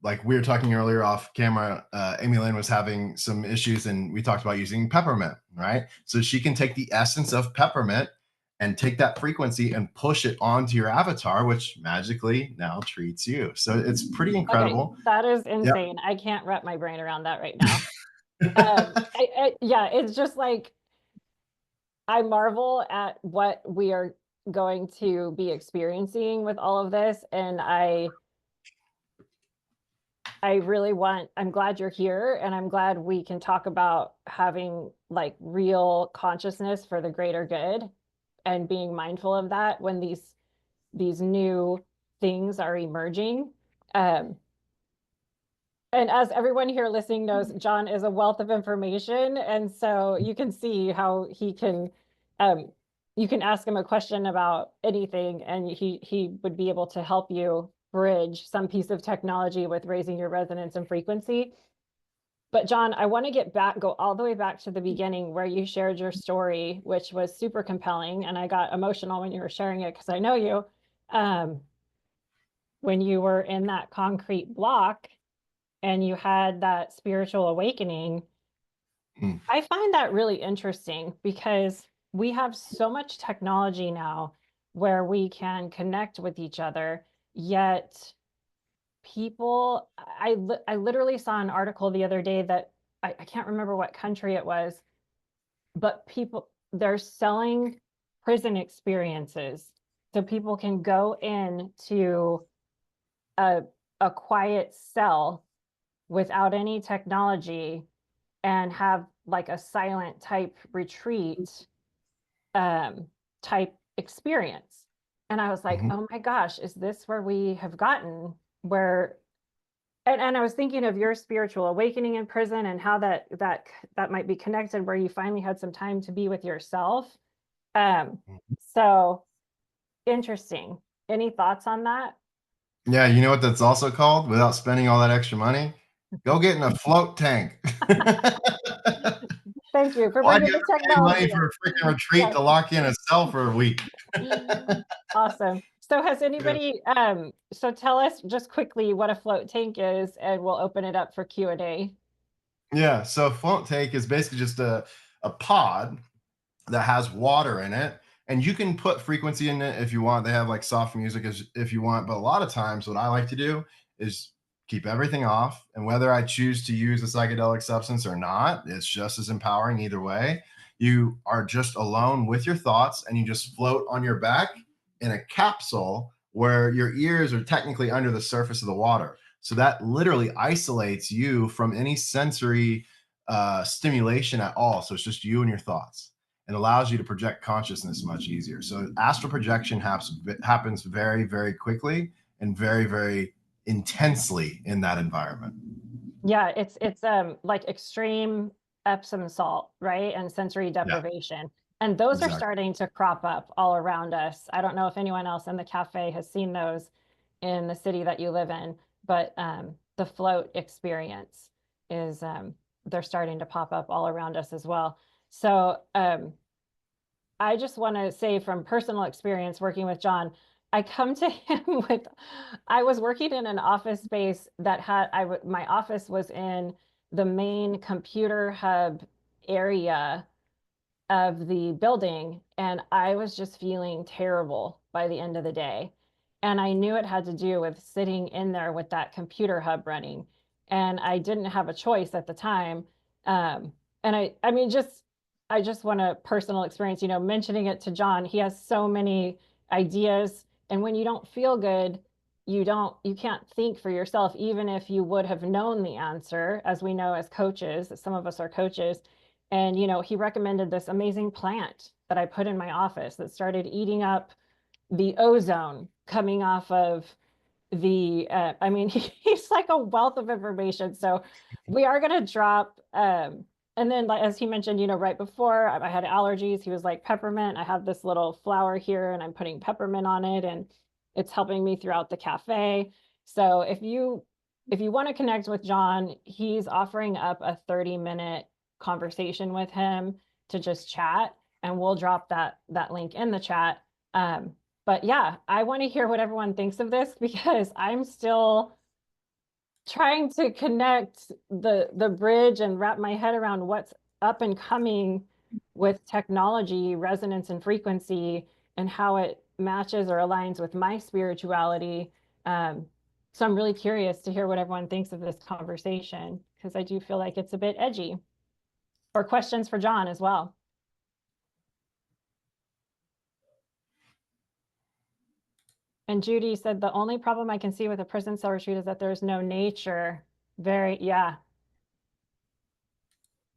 like we were talking earlier off camera, Amy Lynn was having some issues and we talked about using peppermint, right? So she can take the essence of peppermint and take that frequency and push it onto your avatar, which magically now treats you. So it's pretty incredible. Okay, that is insane. I can't wrap my brain around that right now. Yeah, it's just like, I marvel at what we are going to be experiencing with all of this. And I'm glad you're here, and I'm glad we can talk about having like real consciousness for the greater good and being mindful of that when these new things are emerging. And as everyone here listening knows, John is a wealth of information. And so you can see how he can, you can ask him a question about anything and he would be able to help you bridge some piece of technology with raising your resonance and frequency. But John, I want to go all the way back to the beginning where you shared your story, which was super compelling. And I got emotional when you were sharing it because I know you, when you were in that concrete block and you had that spiritual awakening. I find that really interesting because we have so much technology now where we can connect with each other, yet people, I literally saw an article the other day that I can't remember what country it was, but they're selling prison experiences. So people can go into a quiet cell without any technology and have like a silent type retreat type experience. And I was like, oh my gosh, is this where we have gotten where, and I was thinking of your spiritual awakening in prison and how that might be connected where you finally had some time to be with yourself. So interesting. Any thoughts on that? Yeah, you know what that's also called without spending all that extra money? Go get in a float tank. Thank you for Why do bringing you the have to pay money technology for a freaking retreat Yes. to lock in a cell for a week? Awesome. So has anybody, so tell us just quickly what a float tank is and we'll open it up for Q&A. Yeah, so a float tank is basically just a pod that has water in it, and you can put frequency in it if you want. They have like soft music if you want, but a lot of times what I like to do is keep everything off, and whether I choose to use a psychedelic substance or not, it's just as empowering either way. You are just alone with your thoughts and you just float on your back in a capsule where your ears are technically under the surface of the water. So that literally isolates you from any sensory stimulation at all. So it's just you and your thoughts, and allows you to project consciousness much easier. So astral projection happens very, very quickly and very, very intensely in that environment. Yeah, it's like extreme Epsom salt, right? And sensory deprivation. And those are Exactly. starting to crop up all around us. I don't know if anyone else in the cafe has seen those in the city that you live in, but the float experience is they're starting to pop up all around us as well. So I just want to say from personal experience working with John, I come to him with, I was working in an office space that had, my office was in the main computer hub area of the building, and I was just feeling terrible by the end of the day. And I knew it had to do with sitting in there with that computer hub running. And I didn't have a choice at the time. And I mean, I just want a personal experience, mentioning it to John. He has so many ideas. And when you don't feel good, you can't think for yourself, even if you would have known the answer, as we know as coaches, some of us are coaches. And, he recommended this amazing plant that I put in my office that started eating up the ozone coming off of the, I mean, he's like a wealth of information. So we are going to drop, and then as he mentioned, right before I had allergies, he was like peppermint. I have this little flower here and I'm putting peppermint on it and it's helping me throughout the cafe. So if you want to connect with John, he's offering up a 30-minute conversation with him to just chat, and we'll drop that link in the chat. But yeah, I want to hear what everyone thinks of this because I'm still trying to connect the bridge and wrap my head around what's up and coming with technology, resonance and frequency, and how it matches or aligns with my spirituality. So I'm really curious to hear what everyone thinks of this conversation because I do feel like it's a bit edgy. Or questions for John as well. And Judy said, the only problem I can see with a prison cell retreat is that there's no nature. Yeah.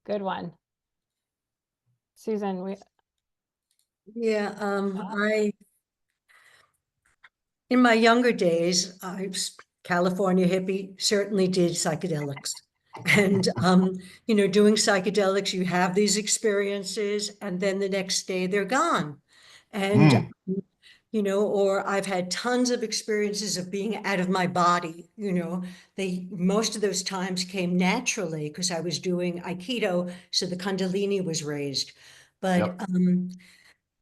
Good one. Susan, Yeah, in my younger days, I was California hippie, certainly did psychedelics. And, doing psychedelics, you have these experiences and then the next day they're gone. And, or I've had tons of experiences of being out of my body, most of those times came naturally because I was doing Aikido, so the Kundalini was raised. But,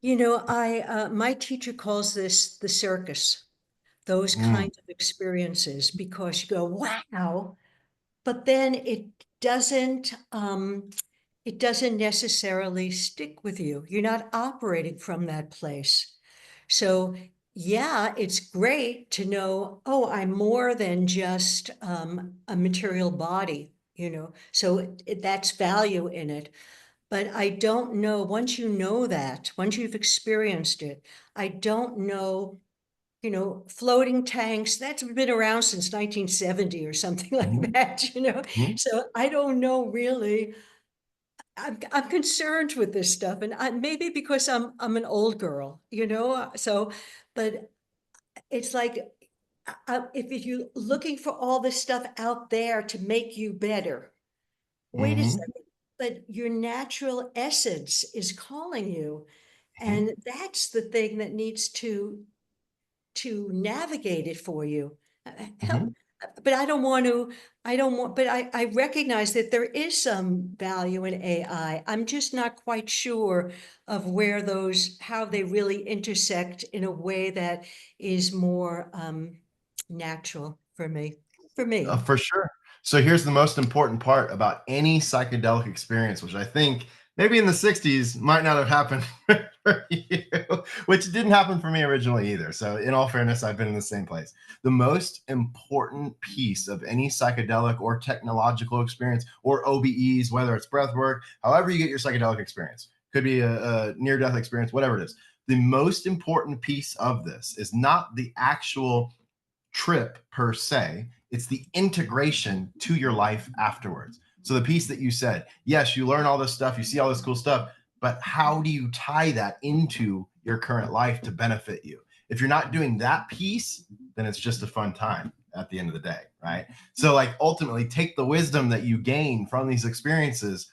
my teacher calls this the circus, those kinds of experiences, because you go, wow, but then doesn't, it doesn't necessarily stick with you. You're not operating from that place. So yeah, it's great to know, oh, I'm more than just a material body, so that's value in it. But I don't know, once you know that, once you've experienced it, I don't know, floating tanks, that's been around since 1970 or something like that, So I don't know really. I'm concerned with this stuff, and maybe because I'm an old girl, so, but it's like, if you're looking for all this stuff out there to make you better, wait a second, but your natural essence is calling you. And that's the thing that needs to navigate it for you. Help. But but I recognize that there is some value in AI. I'm just not quite sure of how they really intersect in a way that is more natural for me. For sure. So here's the most important part about any psychedelic experience, which I think maybe in the 60s might not have happened for you, which didn't happen for me originally either. So in all fairness, I've been in the same place. The most important piece of any psychedelic or technological experience or OBEs, whether it's breath work, however you get your psychedelic experience, could be a near-death experience, whatever it is. The most important piece of this is not the actual trip per se, it's the integration to your life afterwards. So the piece that you said, yes, you learn all this stuff, you see all this cool stuff, but how do you tie that into your current life to benefit you? If you're not doing that piece, then it's just a fun time at the end of the day, right? So like ultimately take the wisdom that you gain from these experiences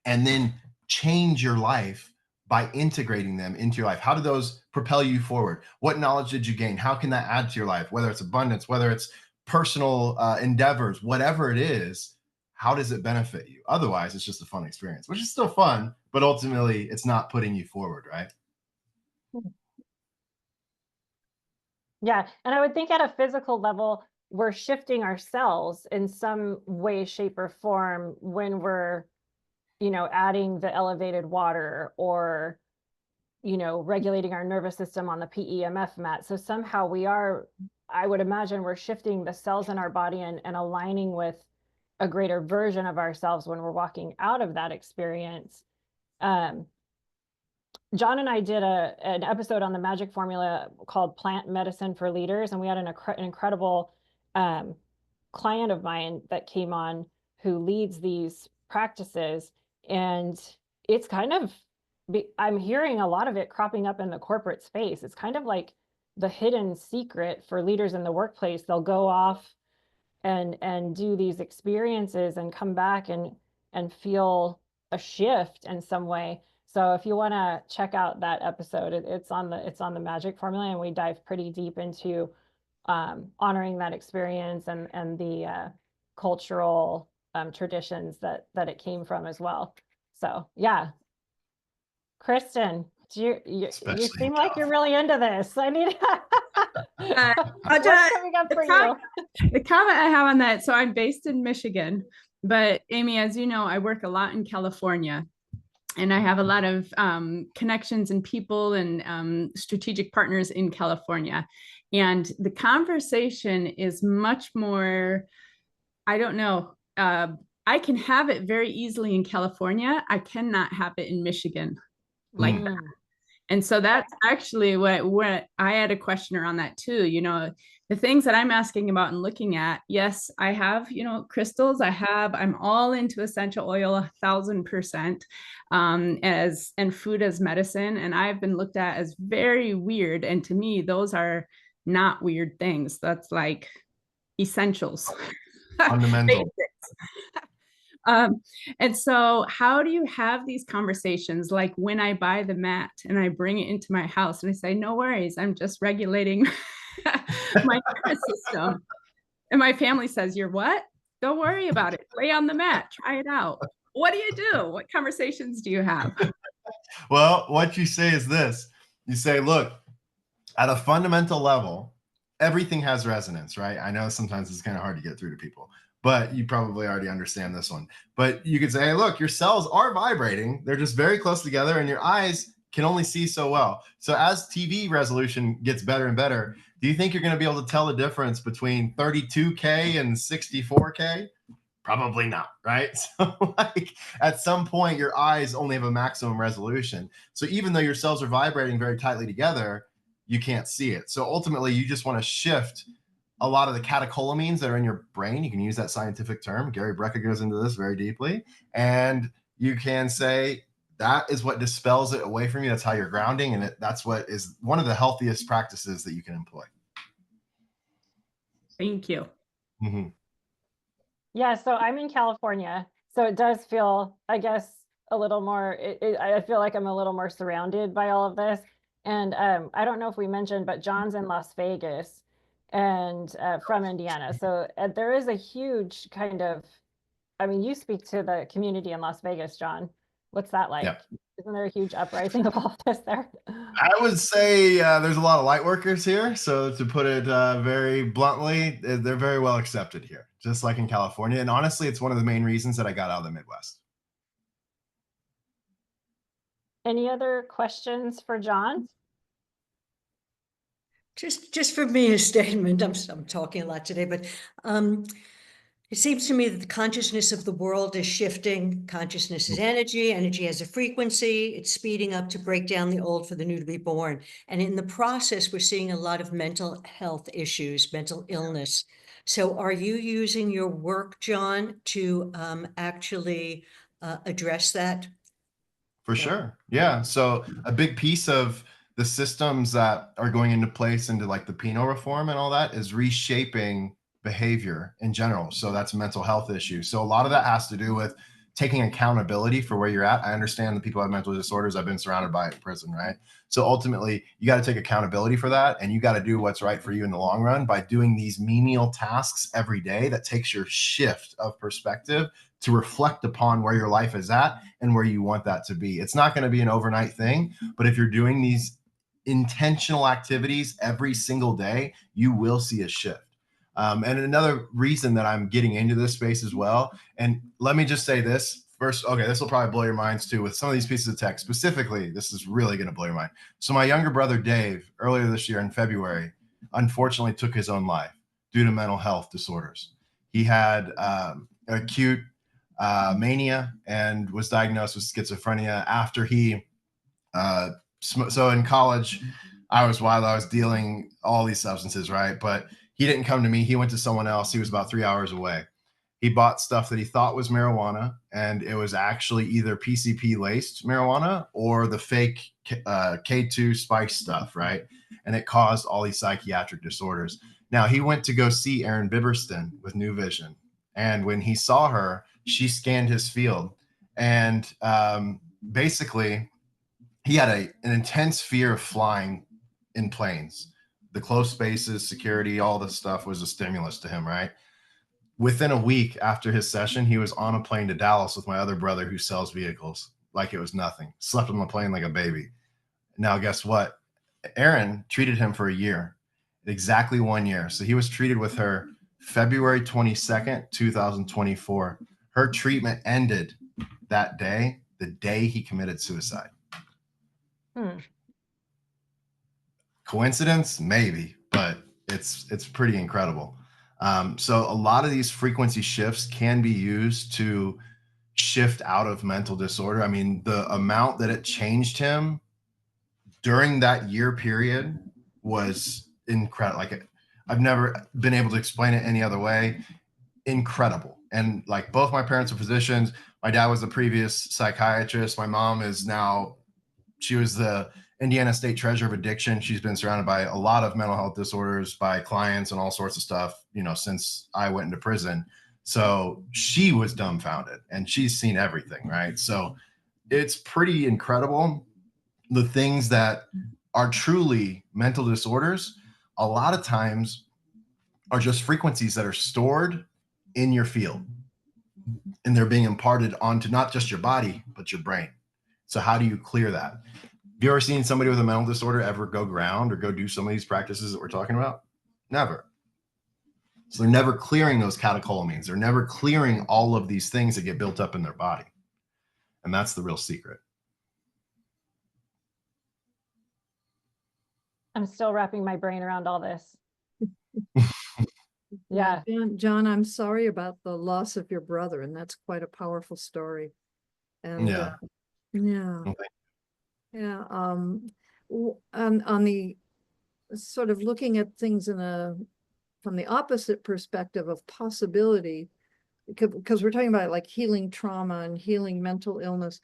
and then change your life by integrating them into your life. How do those propel you forward? What knowledge did you gain? How can that add to your life? Whether it's abundance, whether it's personal endeavors, whatever it is, how does it benefit you? Otherwise, it's just a fun experience, which is still fun, but ultimately it's not putting you forward, right? Yeah, and I would think at a physical level, we're shifting ourselves in some way, shape, or form when we're, adding the elevated water or, regulating our nervous system on the PEMF mat. So somehow I would imagine we're shifting the cells in our body and aligning with a greater version of ourselves when we're walking out of that experience. John and I did an episode on the magic formula called Plant Medicine for Leaders, and we had an incredible client of mine that came on who leads these practices. And it's kind of, I'm hearing a lot of it cropping up in the corporate space. It's kind of like the hidden secret for leaders in the workplace. They'll go off and do these experiences and come back and feel a shift in some way. So if you want to check out that episode, it's on the magic formula, and we dive pretty deep into honoring that experience and the cultural traditions that it came from as well. So yeah, Kristen. You Especially in seem like you're really into this. I need what's I'll coming up the for com- you? The comment I have on that, so I'm based in Michigan, but Amy, as you know, I work a lot in California. And I have a lot of connections and people and strategic partners in California. And the conversation is much more, I don't know, I can have it very easily in California. I cannot have it in Michigan like that. And so that's actually what I had a question around that too. You know, the things that I'm asking about and looking at, yes, I have, you know, crystals. I'm all into essential oil 1,000%, and food as medicine. And I've been looked at as very weird. And to me, those are not weird things. That's like essentials. Fundamental. And so how do you have these conversations? Like when I buy the mat and I bring it into my house and I say, no worries, I'm just regulating my nervous system. And my family says, you're what? Don't worry about it. Lay on the mat, try it out. What do you do? What conversations do you have? Well, what you say is this. You say, look, at a fundamental level, everything has resonance, right? I know sometimes it's kind of hard to get through to people, but you probably already understand this one. But you could say, hey, look, your cells are vibrating. They're just very close together and your eyes can only see so well. So as TV resolution gets better and better, do you think you're going to be able to tell the difference between 32K and 64K? Probably not, right? So like at some point, your eyes only have a maximum resolution. So even though your cells are vibrating very tightly together, you can't see it. So ultimately, you just want to shift a lot of the catecholamines that are in your brain. You can use that scientific term. Gary Brecka goes into this very deeply. And you can say that is what dispels it away from you. That's how you're grounding. And that's what is one of the healthiest practices that you can employ. Thank you. Mm-hmm. Yeah, so I'm in California, so it does feel, I guess, a little more, I feel like I'm a little more surrounded by all of this. And I don't know if we mentioned, but John's in Las Vegas and from Indiana. So there is a huge kind of, I mean, you speak to the community in Las Vegas, John. What's that like? Yeah. Isn't there a huge uprising of all of this there? I would say there's a lot of light workers here. So to put it very bluntly, they're very well accepted here, just like in California. And honestly, it's one of the main reasons that I got out of the Midwest. Any other questions for John? Just for me, a statement. I'm talking a lot today, but it seems to me that the consciousness of the world is shifting. Consciousness is energy. Energy has a frequency. It's speeding up to break down the old for the new to be born. And in the process, we're seeing a lot of mental health issues, mental illness. So are you using your work, John, to actually address that? For sure. Yeah. So a big piece of the systems that are going into place into like the penal reform and all that is reshaping behavior in general. So that's a mental health issue. So a lot of that has to do with taking accountability for where you're at. I understand that people have mental disorders. I've been surrounded by it in prison, right? So ultimately, you got to take accountability for that, and you got to do what's right for you in the long run by doing these menial tasks every day that takes your shift of perspective to reflect upon where your life is at and where you want that to be. It's not going to be an overnight thing, but if you're doing these intentional activities every single day, you will see a shift. And another reason that I'm getting into this space as well, and let me just say this first, okay, this will probably blow your minds too with some of these pieces of tech. Specifically, this is really going to blow your mind. So my younger brother, Dave, earlier this year in February, unfortunately took his own life due to mental health disorders. He had acute mania and was diagnosed with schizophrenia after he, so in college, I was dealing all these substances, right? But he didn't come to me. He went to someone else. He was about 3 hours away. He bought stuff that he thought was marijuana, and it was actually either PCP laced marijuana or the fake K2 spice stuff, right? And it caused all these psychiatric disorders. Now, he went to go see Erin Biberston with New Vision. And when he saw her, she scanned his field. And basically, he had an intense fear of flying in planes. The close spaces, security, all this stuff was a stimulus to him, right? Within a week after his session, he was on a plane to Dallas with my other brother who sells vehicles like it was nothing. Slept on the plane like a baby. Now, guess what? Aaron treated him for a year, exactly 1 year. So he was treated with her February 22nd, 2024. Her treatment ended that day, the day he committed suicide. Coincidence? Maybe, but it's pretty incredible. So a lot of these frequency shifts can be used to shift out of mental disorder. I mean, the amount that it changed him during that year period was incredible. Like, I've never been able to explain it any other way. Incredible. And like, both my parents are physicians. My dad was the previous psychiatrist. My mom is now, she was the Indiana State Treasurer of Addiction. She's been surrounded by a lot of mental health disorders, by clients and all sorts of stuff, you know, since I went into prison. So she was dumbfounded, and she's seen everything, right? So it's pretty incredible. The things that are truly mental disorders, a lot of times, are just frequencies that are stored in your field, and they're being imparted onto not just your body, but your brain. So how do you clear that? Have you ever seen somebody with a mental disorder ever go ground or go do some of these practices that we're talking about? Never. So they're never clearing those catecholamines. They're never clearing all of these things that get built up in their body. And that's the real secret. I'm still wrapping my brain around all this. Yeah, Yeah. John, I'm sorry about the loss of your brother, and that's quite a powerful story. And Yeah. yeah, Okay. yeah. On the sort of looking at things from the opposite perspective of possibility, because we're talking about like healing trauma and healing mental illness.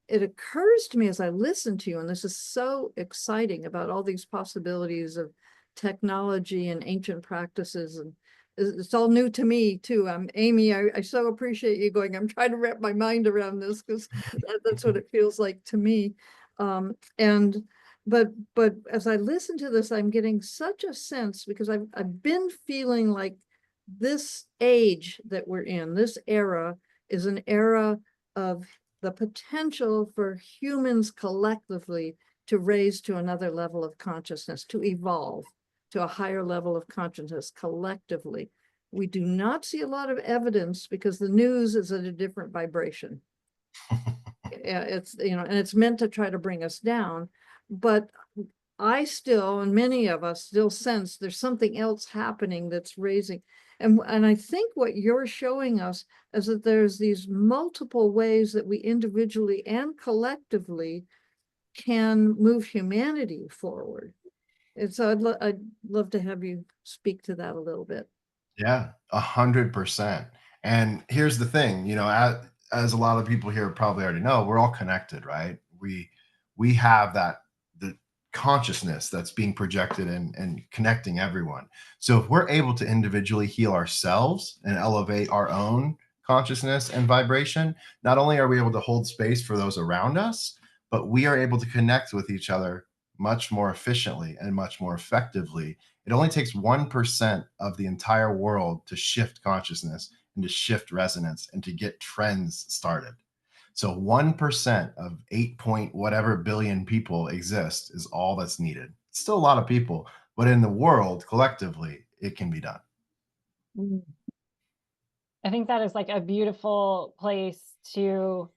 It occurs to me as I listen to you, and this is so exciting about all these possibilities of technology and ancient practices, and it's all new to me too. Amy, I so appreciate you going. I'm trying to wrap my mind around this, because that's what it feels like to me. But as I listen to this, I'm getting such a sense, because I've been feeling like this age that we're in, this era, is an era of the potential for humans collectively to raise to another level of consciousness, to evolve to a higher level of consciousness collectively. We do not see a lot of evidence, because the news is at a different vibration. It's, you know, and it's meant to try to bring us down. But I still, and many of us still sense there's something else happening that's raising. And I think what you're showing us is that there's these multiple ways that we individually and collectively can move humanity forward. And so I'd love to have you speak to that a little bit. Yeah, 100%. And here's the thing, you know, as a lot of people here probably already know, we're all connected, right? We have the consciousness that's being projected and connecting everyone. So if we're able to individually heal ourselves and elevate our own consciousness and vibration, not only are we able to hold space for those around us, but we are able to connect with each other much more efficiently and much more effectively. It only takes 1% of the entire world to shift consciousness and to shift resonance and to get trends started. So 1% of 8 point whatever billion people exist is all that's needed. It's still a lot of people, but in the world collectively, it can be done. I think that is like a beautiful place to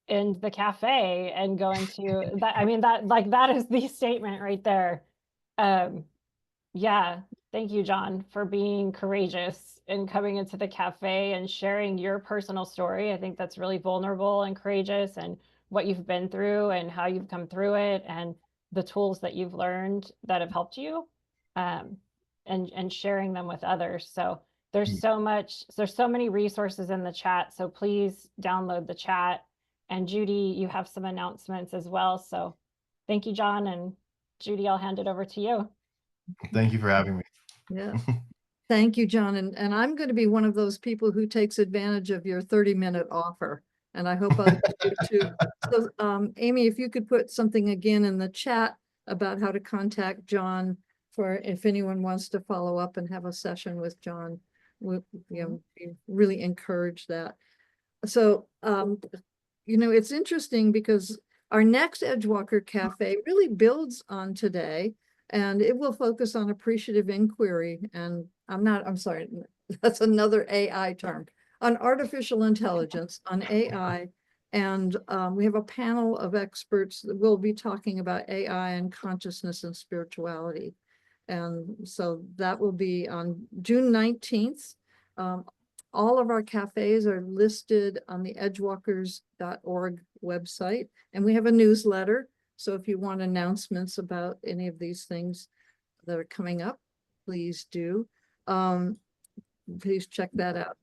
end the cafe and go into that. I mean, that is the statement right there. Yeah, thank you, John, for being courageous and coming into the cafe and sharing your personal story. I think that's really vulnerable and courageous, and what you've been through and how you've come through it, and the tools that you've learned that have helped you, and sharing them with others. So there's so many resources in the chat. So please download the chat. And Judy, you have some announcements as well. So thank you, John, and Judy, I'll hand it over to you. Thank you for having me. Yeah. Thank you, John. And I'm going to be one of those people who takes advantage of your 30-minute offer. And I hope others do too. So Amy, if you could put something again in the chat about how to contact John, for if anyone wants to follow up and have a session with John, we really encourage that. So you know, it's interesting because our next Edgewalker Cafe really builds on today, and it will focus on appreciative inquiry. And I'm sorry, that's another AI term, on artificial intelligence, on AI. And we have a panel of experts that will be talking about AI and consciousness and spirituality. And so that will be on June 19th. All of our cafes are listed on the edgewalkers.org website, and we have a newsletter. So if you want announcements about any of these things that are coming up, please do. Please check that out.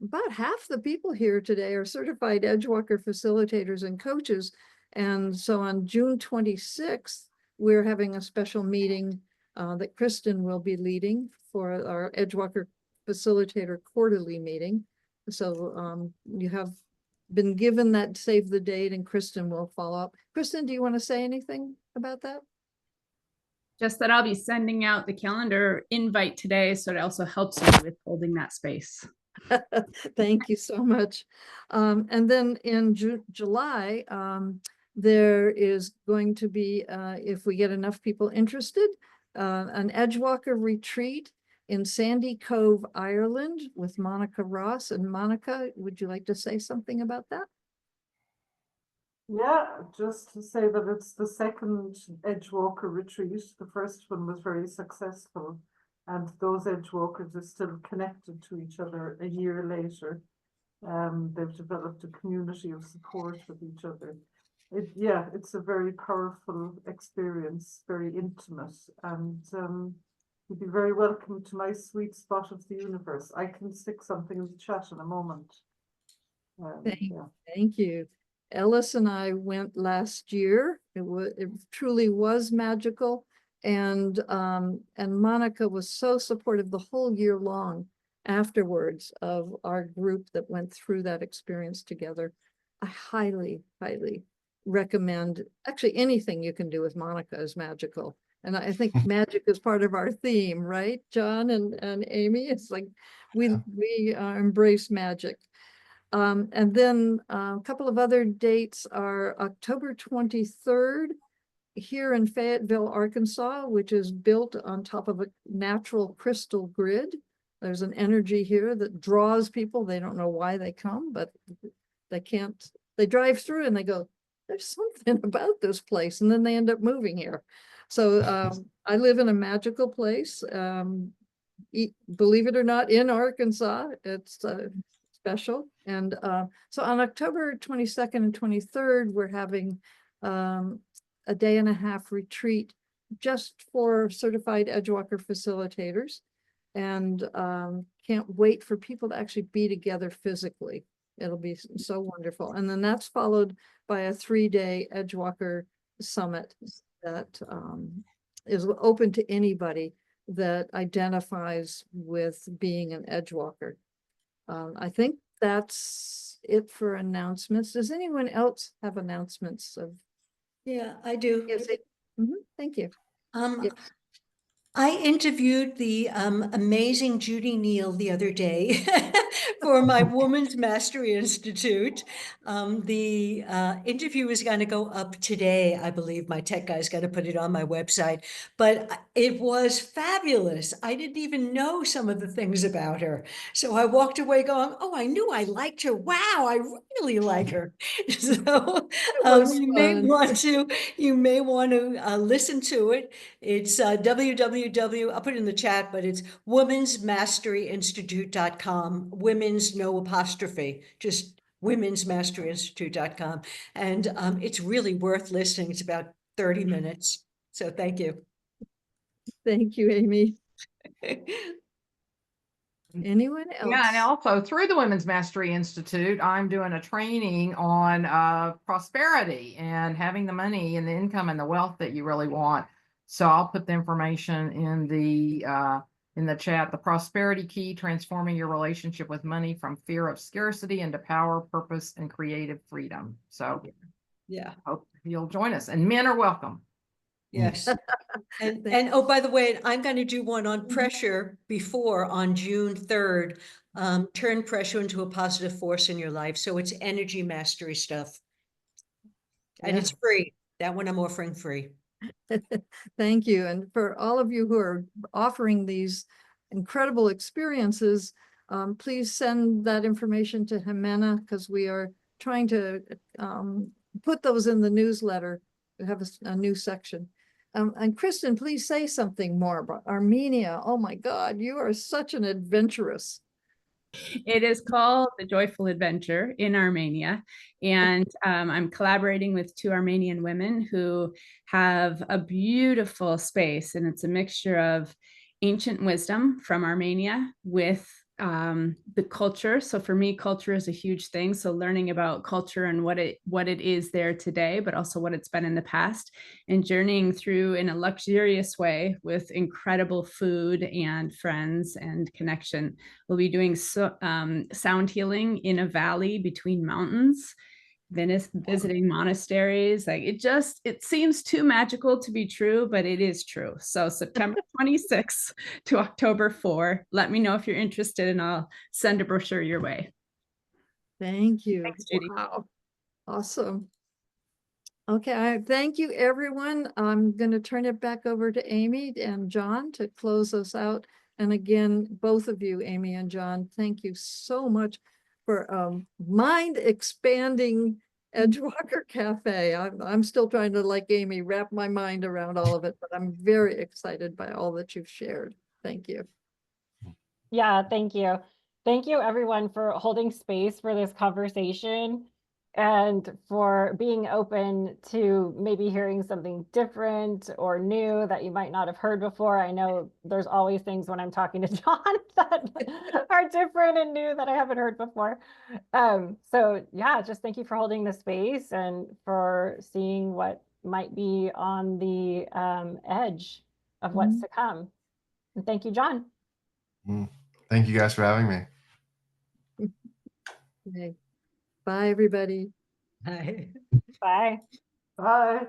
About half the people here today are certified Edgewalker facilitators and coaches. And so on June 26th, we're having a special meeting that Kristen will be leading for our Edgewalker facilitator quarterly meeting. So you have been given that save the date, and Kristen will follow up. Kristen, do you want to say anything about that? Just that I'll be sending out the calendar invite today, so it also helps you with holding that space. Thank you so much. And then in July, there is going to be, if we get enough people interested, an Edgewalker retreat in Sandy Cove, Ireland, with Monica Ross. And Monica, would you like to say something about that? Yeah, just to say that it's the second Edgewalker retreat. The first one was very successful, and those Edgewalkers are still connected to each other a year later. They've developed a community of support with each other. It's a very powerful experience, very intimate, and you'd be very welcome to my sweet spot of the universe. I can stick something in the chat in a moment. Thank you. Ellis and I went last year. It truly was magical. And Monica was so supportive the whole year long afterwards of our group that went through that experience together. I highly, highly recommend, actually anything you can do with Monica is magical. And I think magic is part of our theme, right, John and Amy? It's like we embrace magic. And then a couple of other dates are October 23rd here in Fayetteville, Arkansas, which is built on top of a natural crystal grid. There's an energy here that draws people. They don't know why they come, but they drive through and they go, there's something about this place. And then they end up moving here. So I live in a magical place, believe it or not, in Arkansas. It's special. And so on October 22nd and 23rd, we're having a day and a half retreat just for certified Edgewalker facilitators, and can't wait for people to actually be together physically. It'll be so wonderful. And then that's followed by a 3-day Edgewalker summit that is open to anybody that identifies with being an Edgewalker. I think that's it for announcements. Does anyone else have announcements of? Yeah, I do. Yes. Thank you. Yes. I interviewed the amazing Judy Neal the other day for my Women's Mastery Institute. The interview is going to go up today. I believe my tech guy's got to put it on my website, but it was fabulous. I didn't even know some of the things about her. So I walked away going, oh, I knew I liked her. Wow, I really like her. So you may want to listen to it. It's www. I'll put it in the chat, but it's womensmasteryinstitute.com. Women's, no apostrophe, just womensmasteryinstitute.com. And it's really worth listening. It's about 30 minutes. So thank you. Thank you, Amy. Anyone else? Yeah, and also through the Women's Mastery Institute, I'm doing a training on prosperity and having the money and the income and the wealth that you really want. So I'll put the information in the chat. The Prosperity Key: Transforming Your Relationship with Money from Fear of Scarcity into Power, Purpose, and Creative Freedom. So yeah, hope you'll join us. And men are welcome. Yes. And, Thank oh, by the way, I'm going to do one on pressure before on June 3rd. Turn pressure into a positive force in your life. So it's energy mastery stuff. And it's free. That one I'm offering free. Thank you. And for all of you who are offering these incredible experiences, please send that information to Jimena because we are trying to put those in the newsletter. We have a new section. And Kristen, please say something more about Armenia. Oh my God, you are such an adventurous. It is called The Joyful Adventure in Armenia. And I'm collaborating with 2 Armenian women who have a beautiful space. And it's a mixture of ancient wisdom from Armenia with the culture. So for me, culture is a huge thing. So learning about culture and what it is there today, but also what it's been in the past, and journeying through in a luxurious way with incredible food and friends and connection. We'll be doing sound healing in a valley between mountains, visiting monasteries. Like it seems too magical to be true, but it is true. So September 26th to October 4. Let me know if you're interested and I'll send a brochure your way. Thank you. Thanks, Judy. Wow. Awesome. Okay, thank you, everyone. I'm going to turn it back over to Amy and John to close us out. And again, both of you, Amy and John, thank you so much for mind expanding Edgewalker Cafe. I'm still trying to, like Amy, wrap my mind around all of it, but I'm very excited by all that you've shared. Thank you. Yeah, thank you. Thank you everyone for holding space for this conversation and for being open to maybe hearing something different or new that you might not have heard before. I know there's always things when I'm talking to John that are different and new that I haven't heard before. So yeah, just thank you for holding the space and for seeing what might be on the edge of what's to come. And thank you, John. Thank you guys for having me. Okay. Bye, everybody. Hi. Bye. Bye.